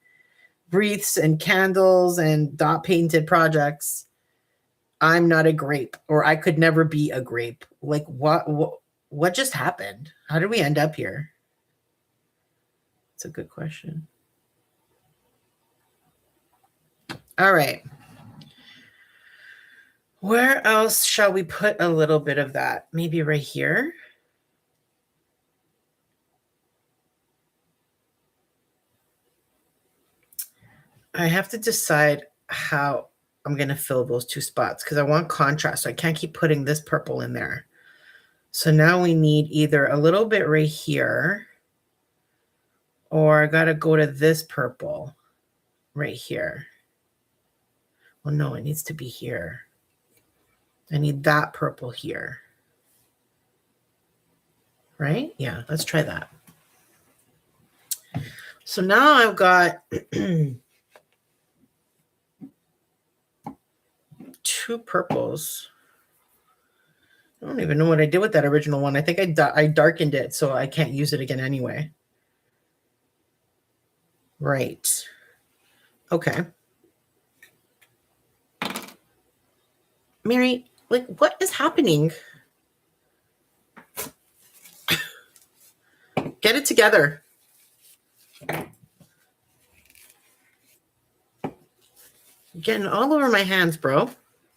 wreaths and candles and dot painted projects, I'm not a grape, or I could never be a grape. Like what just happened? How did we end up here? It's a good question. All right. Where else shall we put a little bit of that? Maybe right here. I have to decide how I'm going to fill those two spots because I want contrast. So I can't keep putting this purple in there. So now we need either a little bit right here, or I got to go to this purple right here. Well, no, it needs to be here. I need that purple here. Right? Yeah, let's try that. So now I've got two purples. I don't even know what I did with that original one. I think I darkened it, so I can't use it again anyway. Right. Okay. Mary, like, what is happening? Get it together. You're getting all over my hands, bro.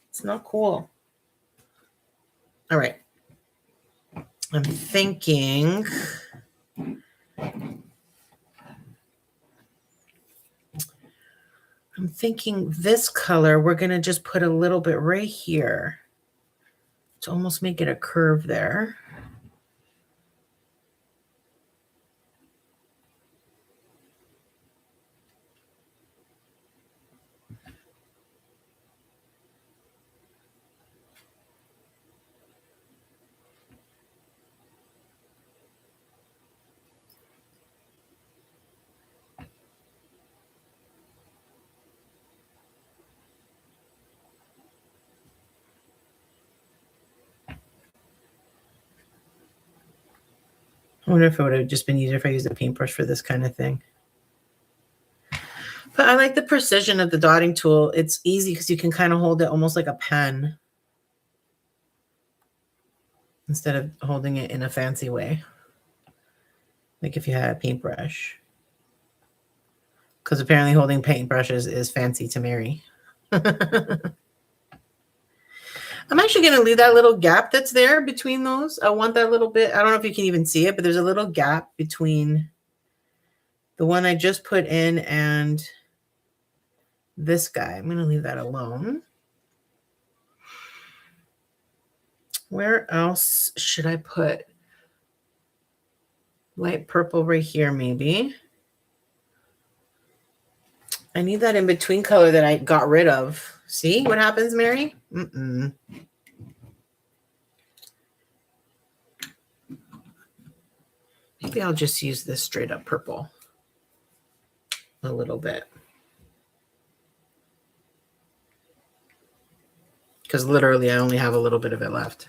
It's not cool. All right. I'm thinking this color, we're going to just put a little bit right here to almost make it a curve there. I wonder if it would have just been easier if I used a paintbrush for this kind of thing. But I like the precision of the dotting tool. It's easy because you can kind of hold it almost like a pen instead of holding it in a fancy way, like if you had a paintbrush. Because apparently holding paintbrushes is fancy to Mary. I'm actually going to leave that little gap that's there between those. I want that little bit. I don't know if you can even see it, but there's a little gap between the one I just put in and this guy. I'm going to leave that alone. Where else should I put light purple? Right here, maybe. I need that in between color that I got rid of. See what happens, Mary? Maybe I'll just use this straight up purple a little bit. Because literally I only have a little bit of it left.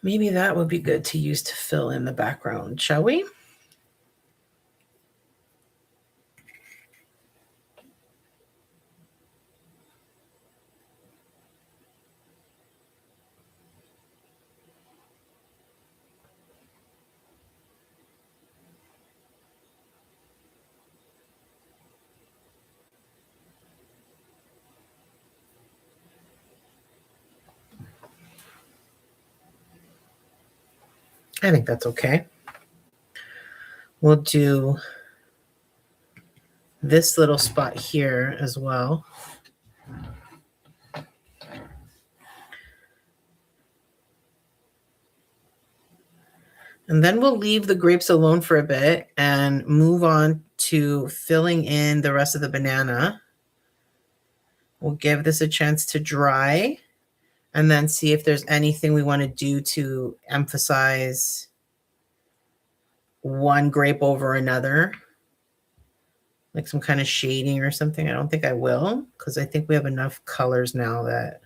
Maybe that would be good to use to fill in the background, shall we? I think that's okay. We'll do this little spot here as well. And then we'll leave the grapes alone for a bit and move on to filling in the rest of the banana. We'll give this a chance to dry and then see if there's anything we want to do to emphasize one grape over another, like some kind of shading or something. I don't think I will, because I think we have enough colors now that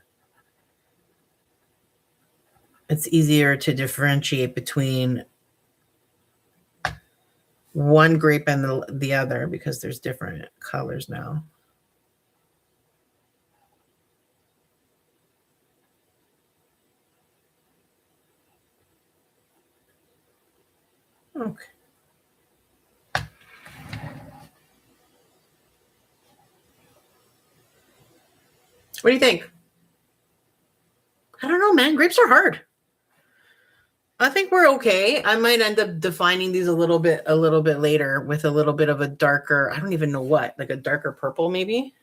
it's easier to differentiate between one grape and the other because there's different colors now. Okay. What do you think? I don't know, man. Grapes are hard. I think we're okay. I might end up defining these a little bit later with a little bit of a darker, I don't even know what, like a darker purple maybe.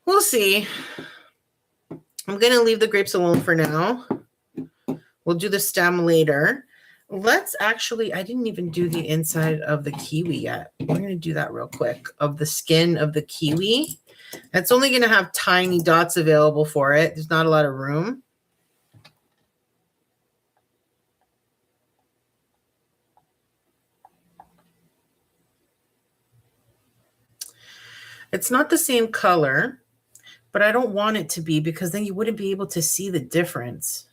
We'll see. I'm going to leave the grapes alone for now. We'll do the stem later. Let's actually, I didn't even do the inside of the kiwi yet. We're going to do that real quick. Of the skin of the kiwi. It's only going to have tiny dots available for it. There's not a lot of room. It's not the same color, but I don't want it to be because then you wouldn't be able to see the difference.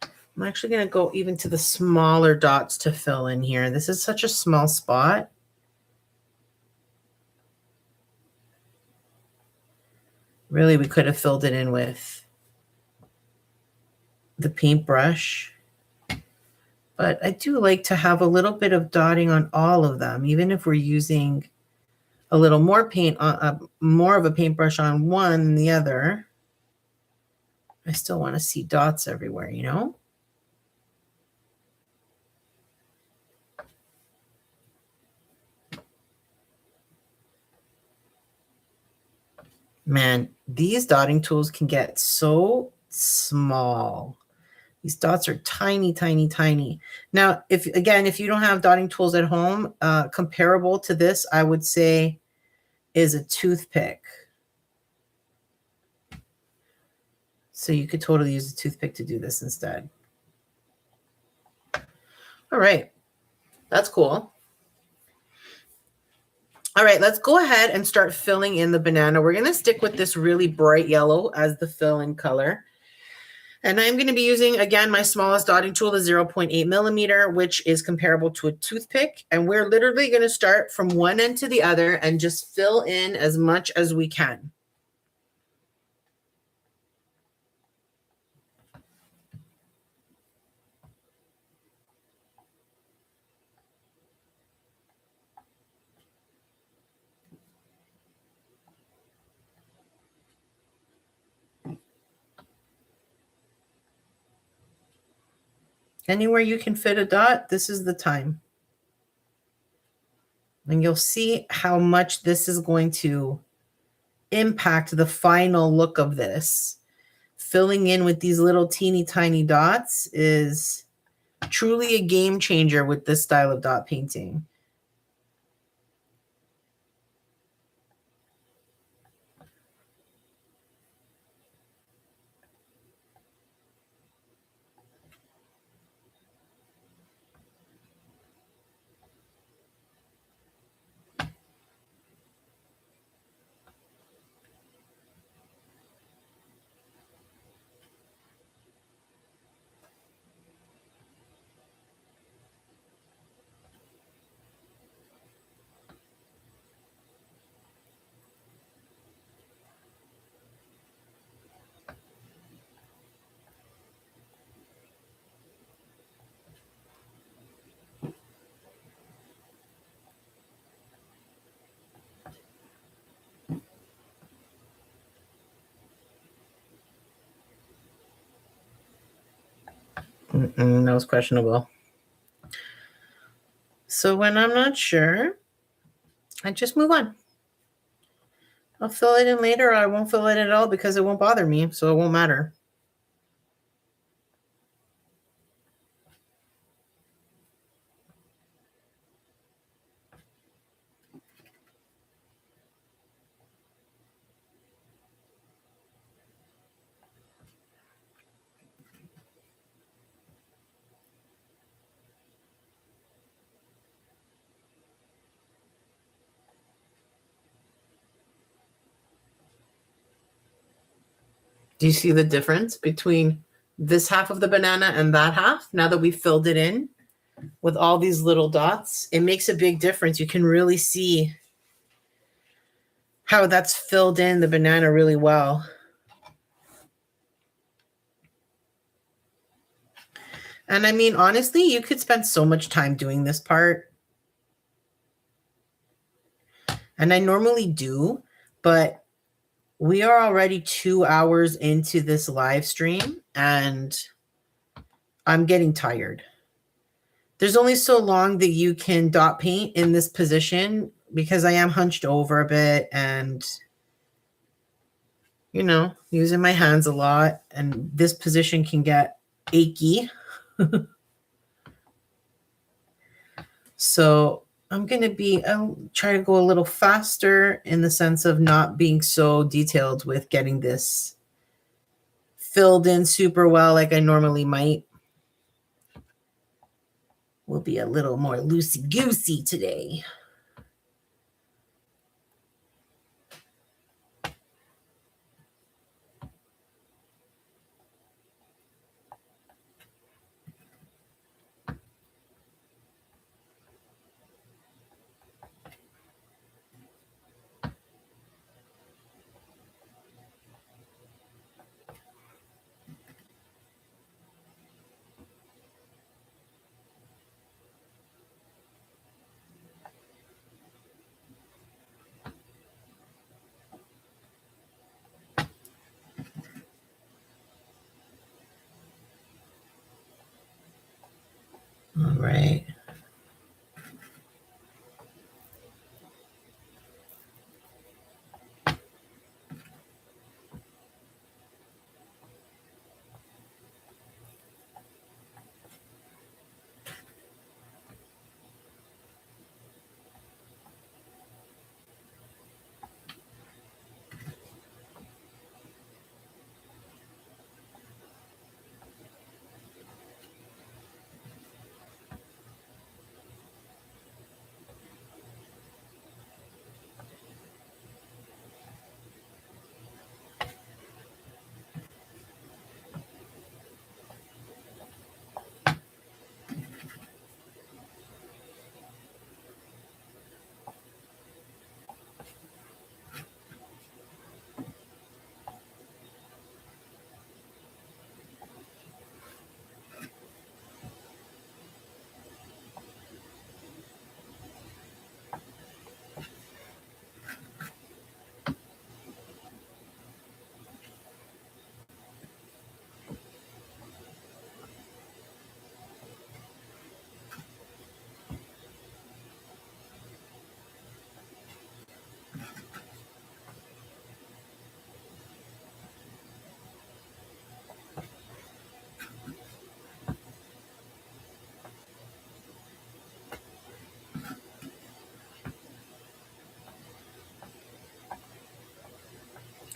I'm actually going to go even to the smaller dots to fill in here. This is such a small spot. Really, we could have filled it in with the paintbrush. But I do like to have a little bit of dotting on all of them, even if we're using a little more paint, more of a paintbrush on one than the other. I still want to see dots everywhere, you know? Man, these dotting tools can get so small. These dots are tiny, tiny, tiny. Now, if you don't have dotting tools at home, comparable to this, I would say is a toothpick. So you could totally use a toothpick to do this instead. All right, that's cool. All right, let's go ahead and start filling in the banana. We're going to stick with this really bright yellow as the fill-in color. And I'm going to be using, again, my smallest dotting tool, the 0.8 millimeter, which is comparable to a toothpick. And we're literally going to start from one end to the other and just fill in as much as we can. Anywhere you can fit a dot, this is the time. And you'll see how much this is going to impact the final look of this. Filling in with these little teeny tiny dots is truly a game changer with this style of dot painting. That was questionable. So when I'm not sure, I just move on. I'll fill it in later, or I won't fill it at all because it won't bother me, so it won't matter. Do you see the difference between this half of the banana and that half? Now that we've filled it in with all these little dots, it makes a big difference. You can really see how that's filled in the banana really well. And I mean, honestly, you could spend so much time doing this part. And I normally do, but we are already 2 hours into this live stream and I'm getting tired. There's only so long that you can dot paint in this position because I am hunched over a bit and, you know, using my hands a lot, and this position can get achy. So I'm going to I'll try to go a little faster in the sense of not being so detailed with getting this filled in super well like I normally might. We'll be a little more loosey-goosey today. All right.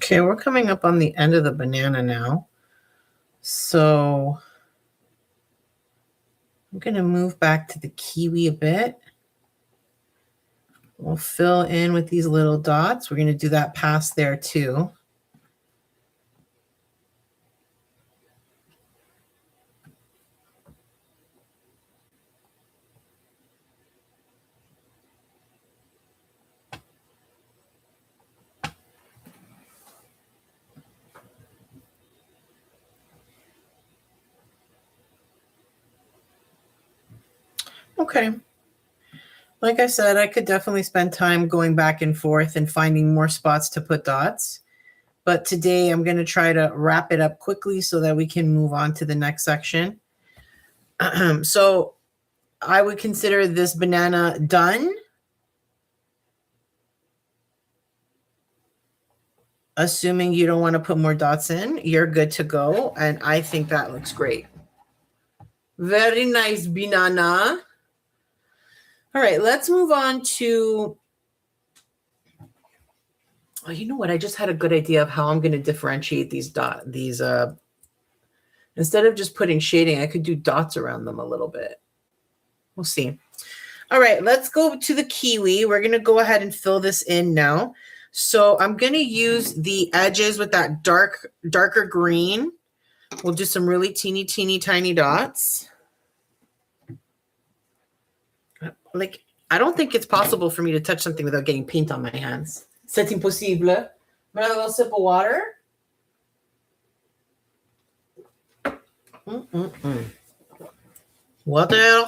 Okay, we're coming up on the end of the banana now. So I'm going to move back to the kiwi a bit. We'll fill in with these little dots. We're going to do that past there too. Okay. Like I said, I could definitely spend time going back and forth and finding more spots to put dots. But today I'm going to try to wrap it up quickly so that we can move on to the next section. So I would consider this banana done. Assuming you don't want to put more dots in, you're good to go. And I think that looks great. Very nice banana. All right, let's move on to, oh, you know what? I just had a good idea of how I'm going to differentiate these instead of just putting shading, I could do dots around them a little bit. We'll see. All right, let's go to the kiwi. We're going to go ahead and fill this in now. So I'm going to use the edges with that darker green. We'll do some really teeny, tiny dots. Like, I don't think it's possible for me to touch something without getting paint on my hands. C'est impossible. I'm going to have a little sip of water. Water.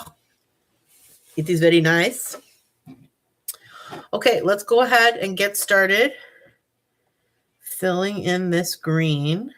It is very nice. Okay, let's go ahead and get started filling in this green.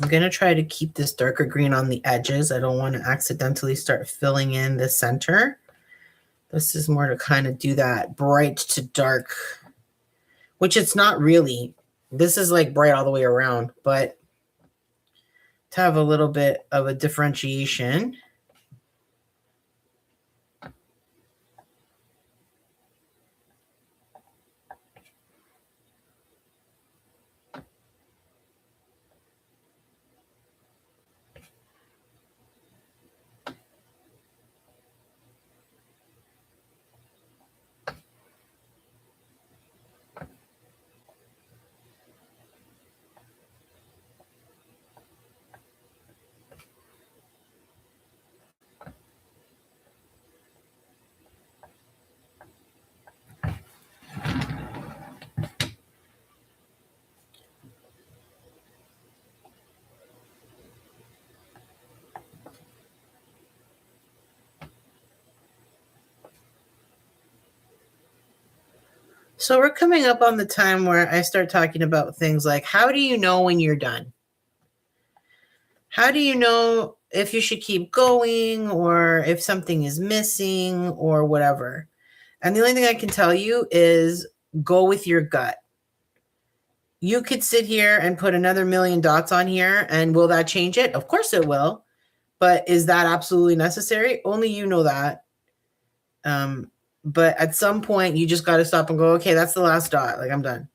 I'm going to try to keep this darker green on the edges. I don't want to accidentally start filling in the center. This is more to kind of do that bright to dark, which it's not really. This is like bright all the way around, but to have a little bit of a differentiation. So we're coming up on the time where I start talking about things like, how do you know when you're done? How do you know if you should keep going or if something is missing or whatever? And the only thing I can tell you is go with your gut. You could sit here and put another million dots on here, and will that change it? Of course it will. But is that absolutely necessary? Only you know that. But at some point, you just got to stop and go, okay, that's the last dot. Like, I'm done.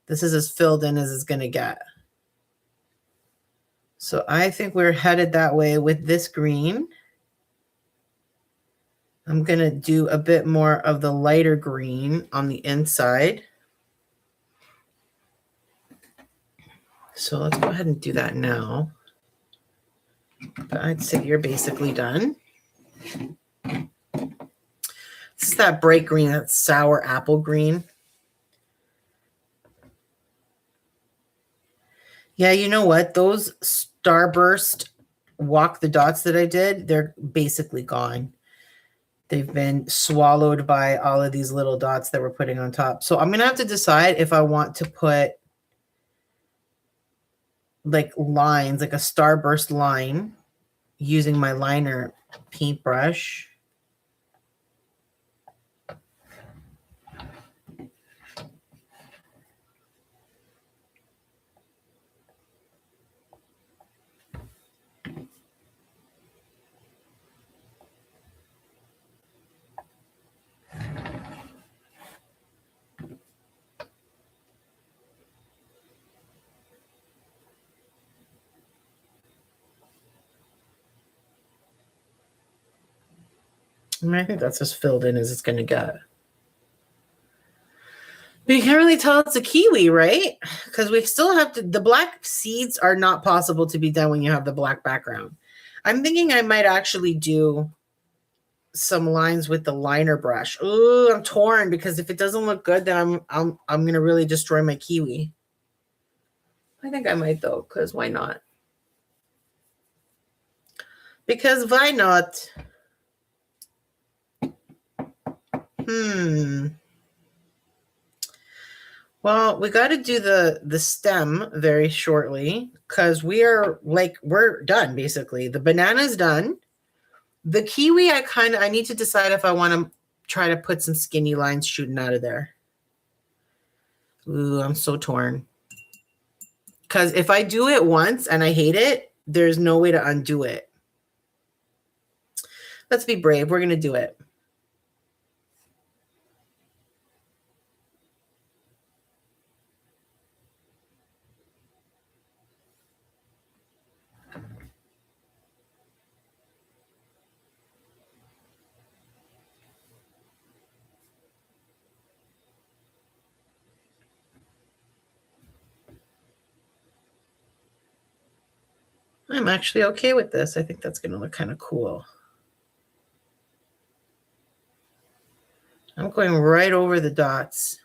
This is as filled in as it's going to get. So I think we're headed that way with this green. I'm going to do a bit more of the lighter green on the inside. So let's go ahead and do that now. But I'd say you're basically done. This is that bright green, that sour apple green. Yeah, you know what? Those Starburst walk the dots that I did, they're basically gone. They've been swallowed by all of these little dots that we're putting on top. So I'm going to have to decide if I want to put like lines, like a Starburst line using my liner paintbrush. I mean, I think that's as filled in as it's going to get. But you can't really tell it's a kiwi, right? Because we still have to, the black seeds are not possible to be done when you have the black background. I'm thinking I might actually do some lines with the liner brush. Ooh, I'm torn because if it doesn't look good, then I'm going to really destroy my kiwi. I think I might though, because why not? Because why not? Well, we got to do the stem very shortly because we're done basically. The banana's done. The kiwi, I need to decide if I want to try to put some skinny lines shooting out of there. Ooh, I'm so torn. Because if I do it once and I hate it, there's no way to undo it. Let's be brave. We're going to do it. I'm actually okay with this. I think that's going to look kind of cool. I'm going right over the dots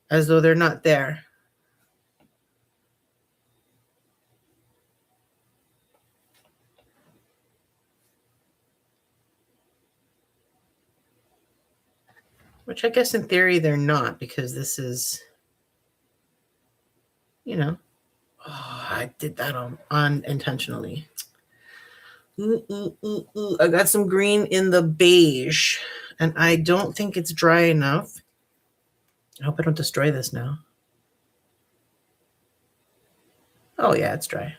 as though they're not there. Which I guess in theory they're not, because this is, you know, I did that unintentionally. I got some green in the beige, and I don't think it's dry enough. I hope I don't destroy this now. Oh yeah, it's dry.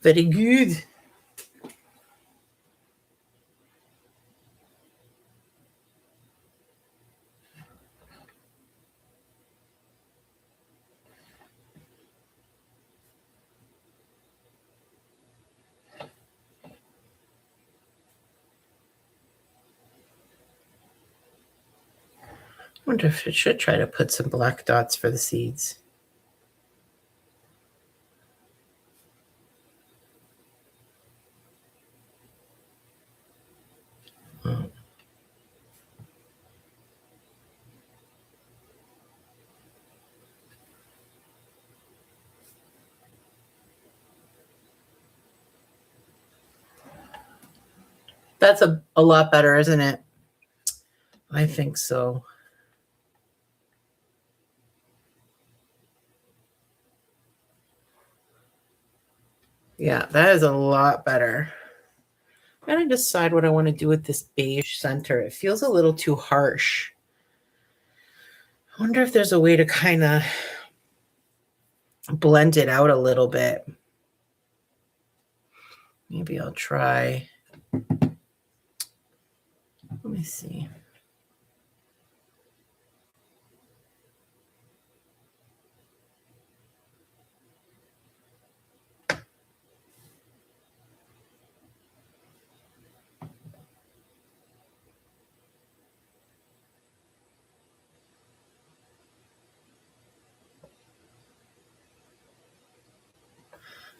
Very good. I wonder if it should try to put some black dots for the seeds. Oh. That's a lot better, isn't it? I think so. Yeah, that is a lot better. I'm going to decide what I want to do with this beige center. It feels a little too harsh. I wonder if there's a way to kind of blend it out a little bit. Maybe I'll try. Let me see.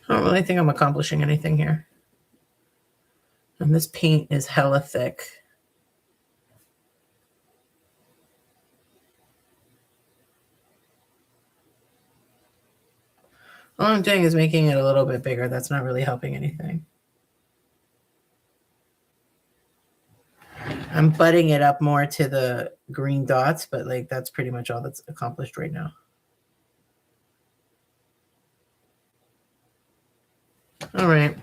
I don't really think I'm accomplishing anything here. And this paint is hella thick. All I'm doing is making it a little bit bigger. That's not really helping anything. I'm butting it up more to the green dots, but like that's pretty much all that's accomplished right now. All right.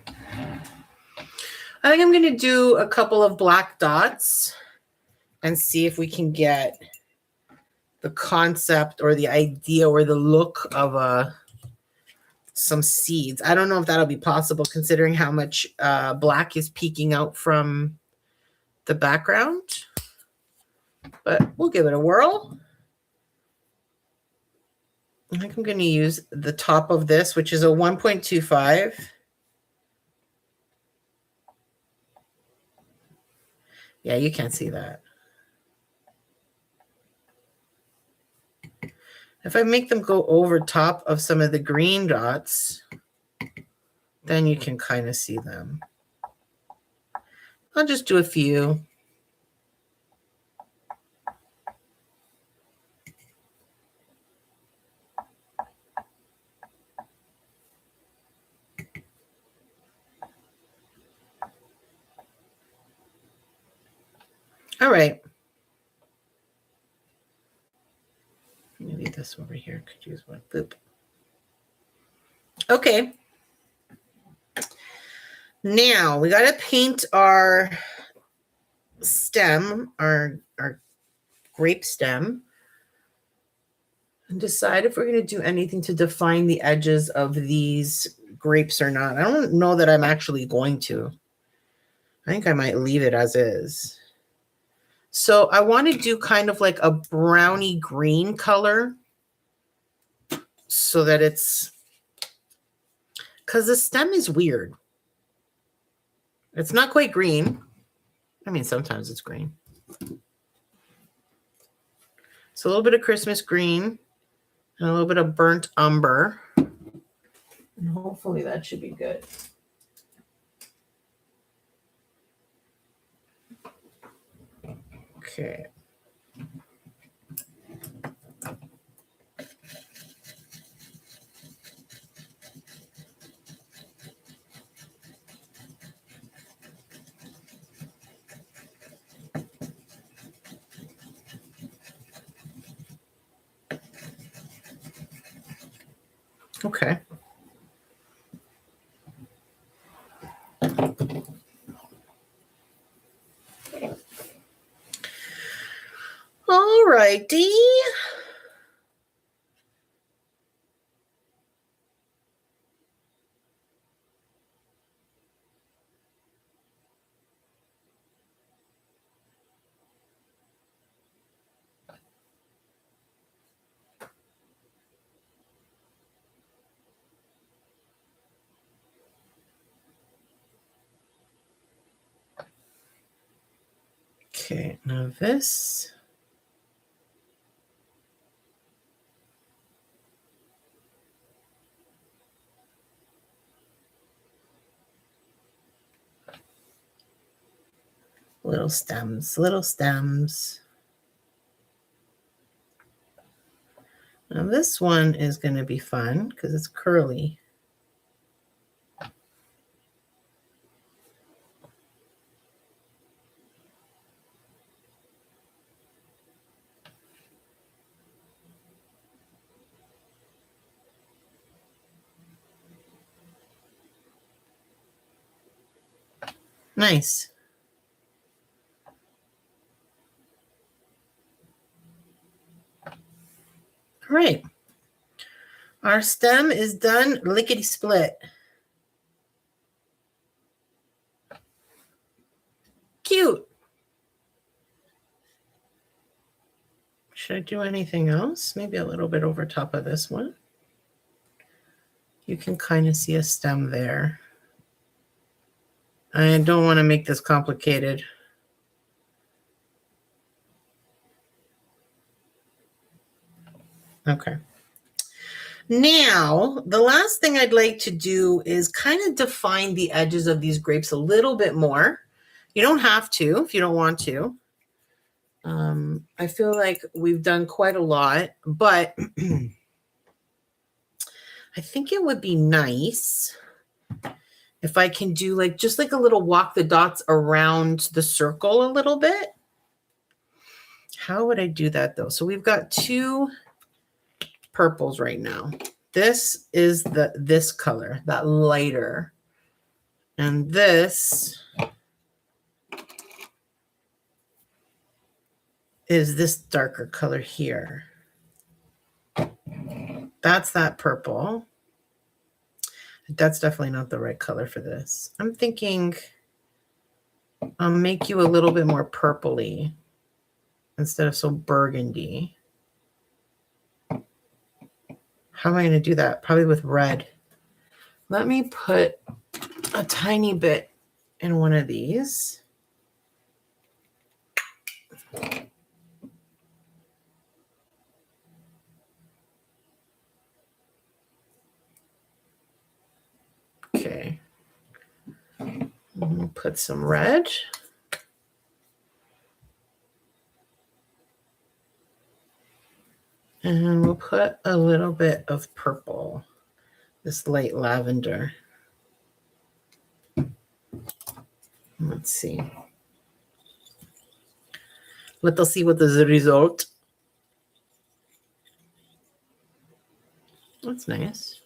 I think I'm going to do a couple of black dots and see if we can get the concept or the idea or the look of some seeds. I don't know if that'll be possible considering how much black is peeking out from the background, but we'll give it a whirl. I think I'm going to use the top of this, which is a 1.25. Yeah, you can't see that. If I make them go over top of some of the green dots, then you can kind of see them. I'll just do a few. All right. Maybe this over here could use one. Boop. Okay. Now we got to paint our stem, our grape stem, and decide if we're going to do anything to define the edges of these grapes or not. I don't know that I'm actually going to. I think I might leave it as is. So I want to do kind of like a browny green color so that it's, because the stem is weird. It's not quite green. I mean, sometimes it's green. So a little bit of Christmas green and a little bit of burnt umber. And hopefully that should be good. Okay. Okay. All righty. Okay, now this. Little stems, little stems. Now this one is going to be fun because it's curly. Nice. All right. Our stem is done lickety split. Cute. Should I do anything else? Maybe a little bit over top of this one. You can kind of see a stem there. I don't want to make this complicated. Okay. Now, the last thing I'd like to do is kind of define the edges of these grapes a little bit more. You don't have to if you don't want to. I feel like we've done quite a lot, but I think it would be nice if I can do like just like a little walk the dots around the circle a little bit. How would I do that though? So we've got two purples right now. This is this color, that lighter. And this is this darker color here. That's that purple. That's definitely not the right color for this. I'm thinking I'll make you a little bit more purpley instead of so burgundy. How am I going to do that? Probably with red. Let me put a tiny bit in one of these. Okay. Put some red. And we'll put a little bit of purple, this light lavender. Let's see. Let's see what is the result. That's nice.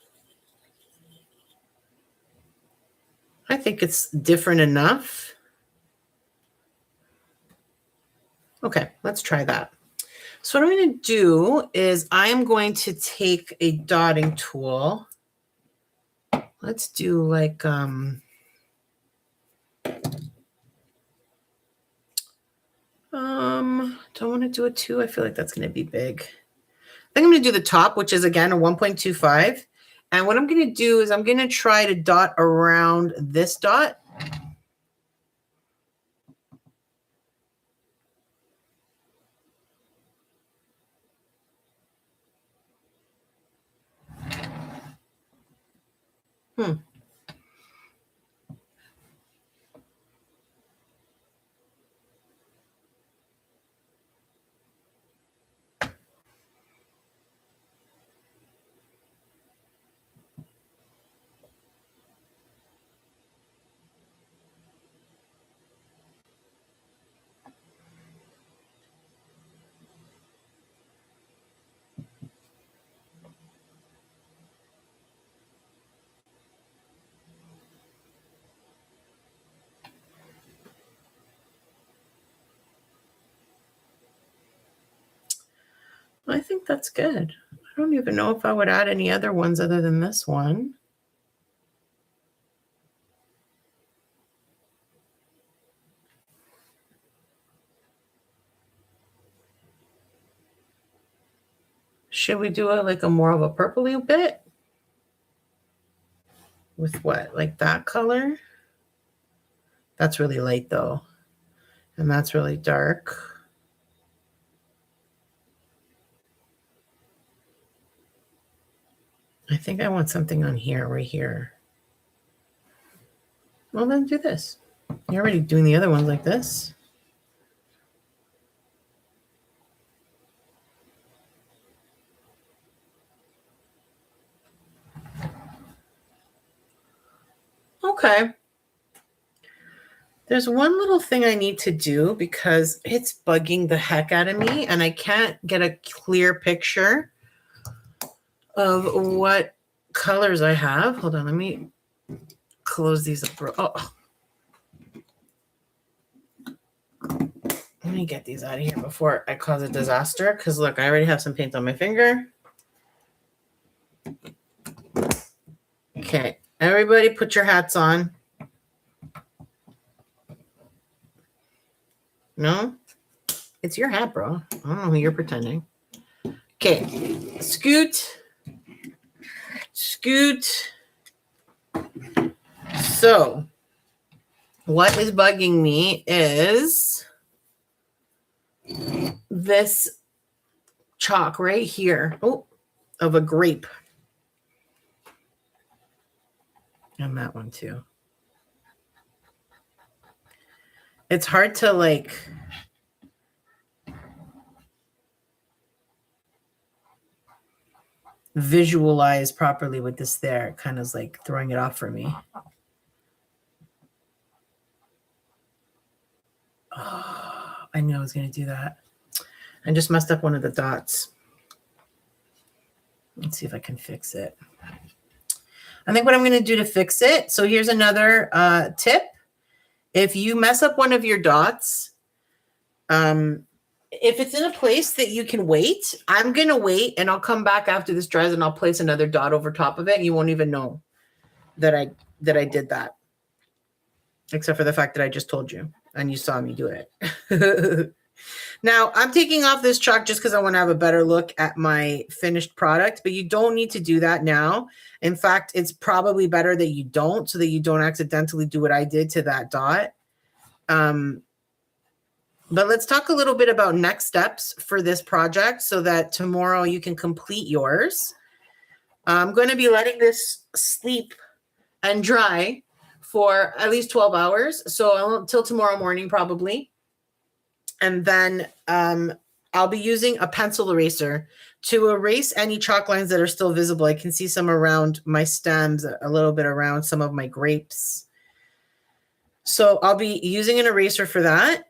I think it's different enough. Okay, let's try that. So what I'm going to do is I'm going to take a dotting tool. Let's do like, don't want to do a 2. I feel like that's going to be big. I think I'm going to do the top, which is again a 1.25. And what I'm going to do is I'm going to try to dot around this dot. I think that's good. I don't even know if I would add any other ones other than this one. Should we do like a more of a purpley bit? With what? Like that color? That's really light though. And that's really dark. I think I want something on here, right here. Well, then do this. You're already doing the other ones like this. Okay. There's one little thing I need to do because it's bugging the heck out of me and I can't get a clear picture of what colors I have. Hold on, let me close these up. Oh, Let me get these out of here before I cause a disaster. Because look, I already have some paint on my finger. Okay, everybody put your hats on. No? It's your hat, bro. I don't know who you're pretending. Okay, scoot. So, what is bugging me is this chalk right here. Oh, of a grape. And that one too. It's hard to like visualize properly with this there. It kind of is like throwing it off for me. Oh, I knew I was going to do that. I just messed up one of the dots. Let's see if I can fix it. I think what I'm going to do to fix it. So here's another tip. If you mess up one of your dots, if it's in a place that you can wait, I'm going to wait and I'll come back after this dries and I'll place another dot over top of it. And you won't even know that I did that. Except for the fact that I just told you and you saw me do it. Now, I'm taking off this chalk just because I want to have a better look at my finished product, but you don't need to do that now. In fact, it's probably better that you don't, so that you don't accidentally do what I did to that dot. But let's talk a little bit about next steps for this project so that tomorrow you can complete yours. I'm going to be letting this sleep and dry for at least 12 hours. So until tomorrow morning, probably. And then I'll be using a pencil eraser to erase any chalk lines that are still visible. I can see some around my stems, a little bit around some of my grapes. So I'll be using an eraser for that.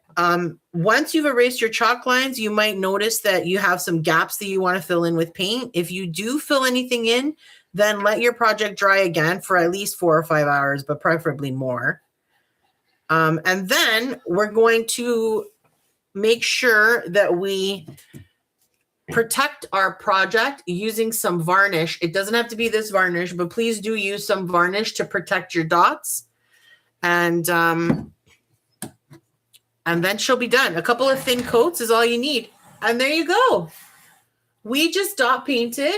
Once you've erased your chalk lines, you might notice that you have some gaps that you want to fill in with paint. If you do fill anything in, then let your project dry again for at least 4 or 5 hours, but preferably more. And then we're going to make sure that we protect our project using some varnish. It doesn't have to be this varnish, but please do use some varnish to protect your dots. And then she'll be done. A couple of thin coats is all you need. And there you go. We just dot painted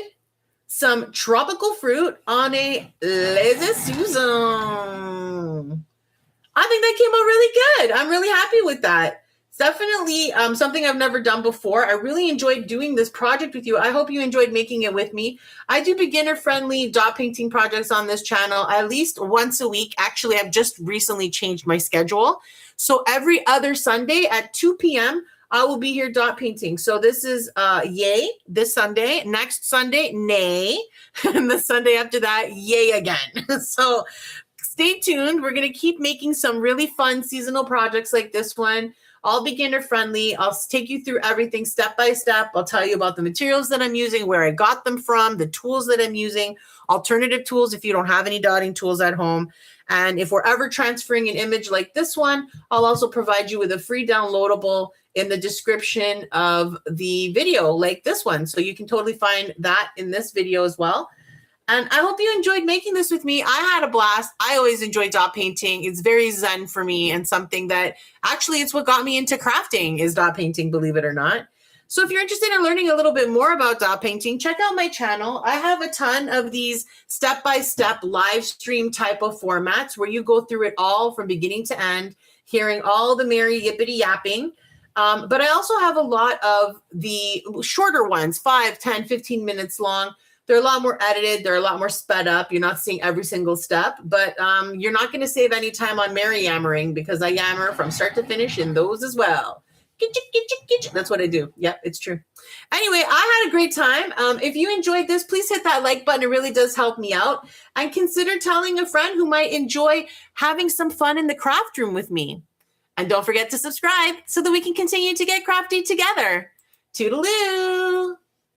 some tropical fruit on a lazy Susan. I think that came out really good. I'm really happy with that. It's definitely something I've never done before. I really enjoyed doing this project with you. I hope you enjoyed making it with me. I do beginner-friendly dot painting projects on this channel at least once a week. Actually, I've just recently changed my schedule. So every other Sunday at 2 p.m., I will be here dot painting. So this is yay this Sunday. Next Sunday, nay. And the Sunday after that, yay again. So stay tuned. We're going to keep making some really fun seasonal projects like this one. All beginner friendly. I'll take you through everything step by step. I'll tell you about the materials that I'm using, where I got them from, the tools that I'm using, alternative tools if you don't have any dotting tools at home. And if we're ever transferring an image like this one, I'll also provide you with a free downloadable in the description of the video like this one. So you can totally find that in this video as well. And I hope you enjoyed making this with me. I had a blast. I always enjoy dot painting. It's very zen for me and something that actually it's what got me into crafting is dot painting, believe it or not. So if you're interested in learning a little bit more about dot painting, check out my channel. I have a ton of these step-by-step live stream type of formats where you go through it all from beginning to end, hearing all the merry yippity yapping. But I also have a lot of the shorter ones, 5, 10, 15 minutes long. They're a lot more edited. They're a lot more sped up. You're not seeing every single step, but you're not going to save any time on merry yammering because I yammer from start to finish in those as well. That's what I do. Yep, it's true. Anyway, I had a great time. If you enjoyed this, please hit that like button. It really does help me out. And consider telling a friend who might enjoy having some fun in the craft room with me. And don't forget to subscribe so that we can continue to get crafty together. Toodaloo!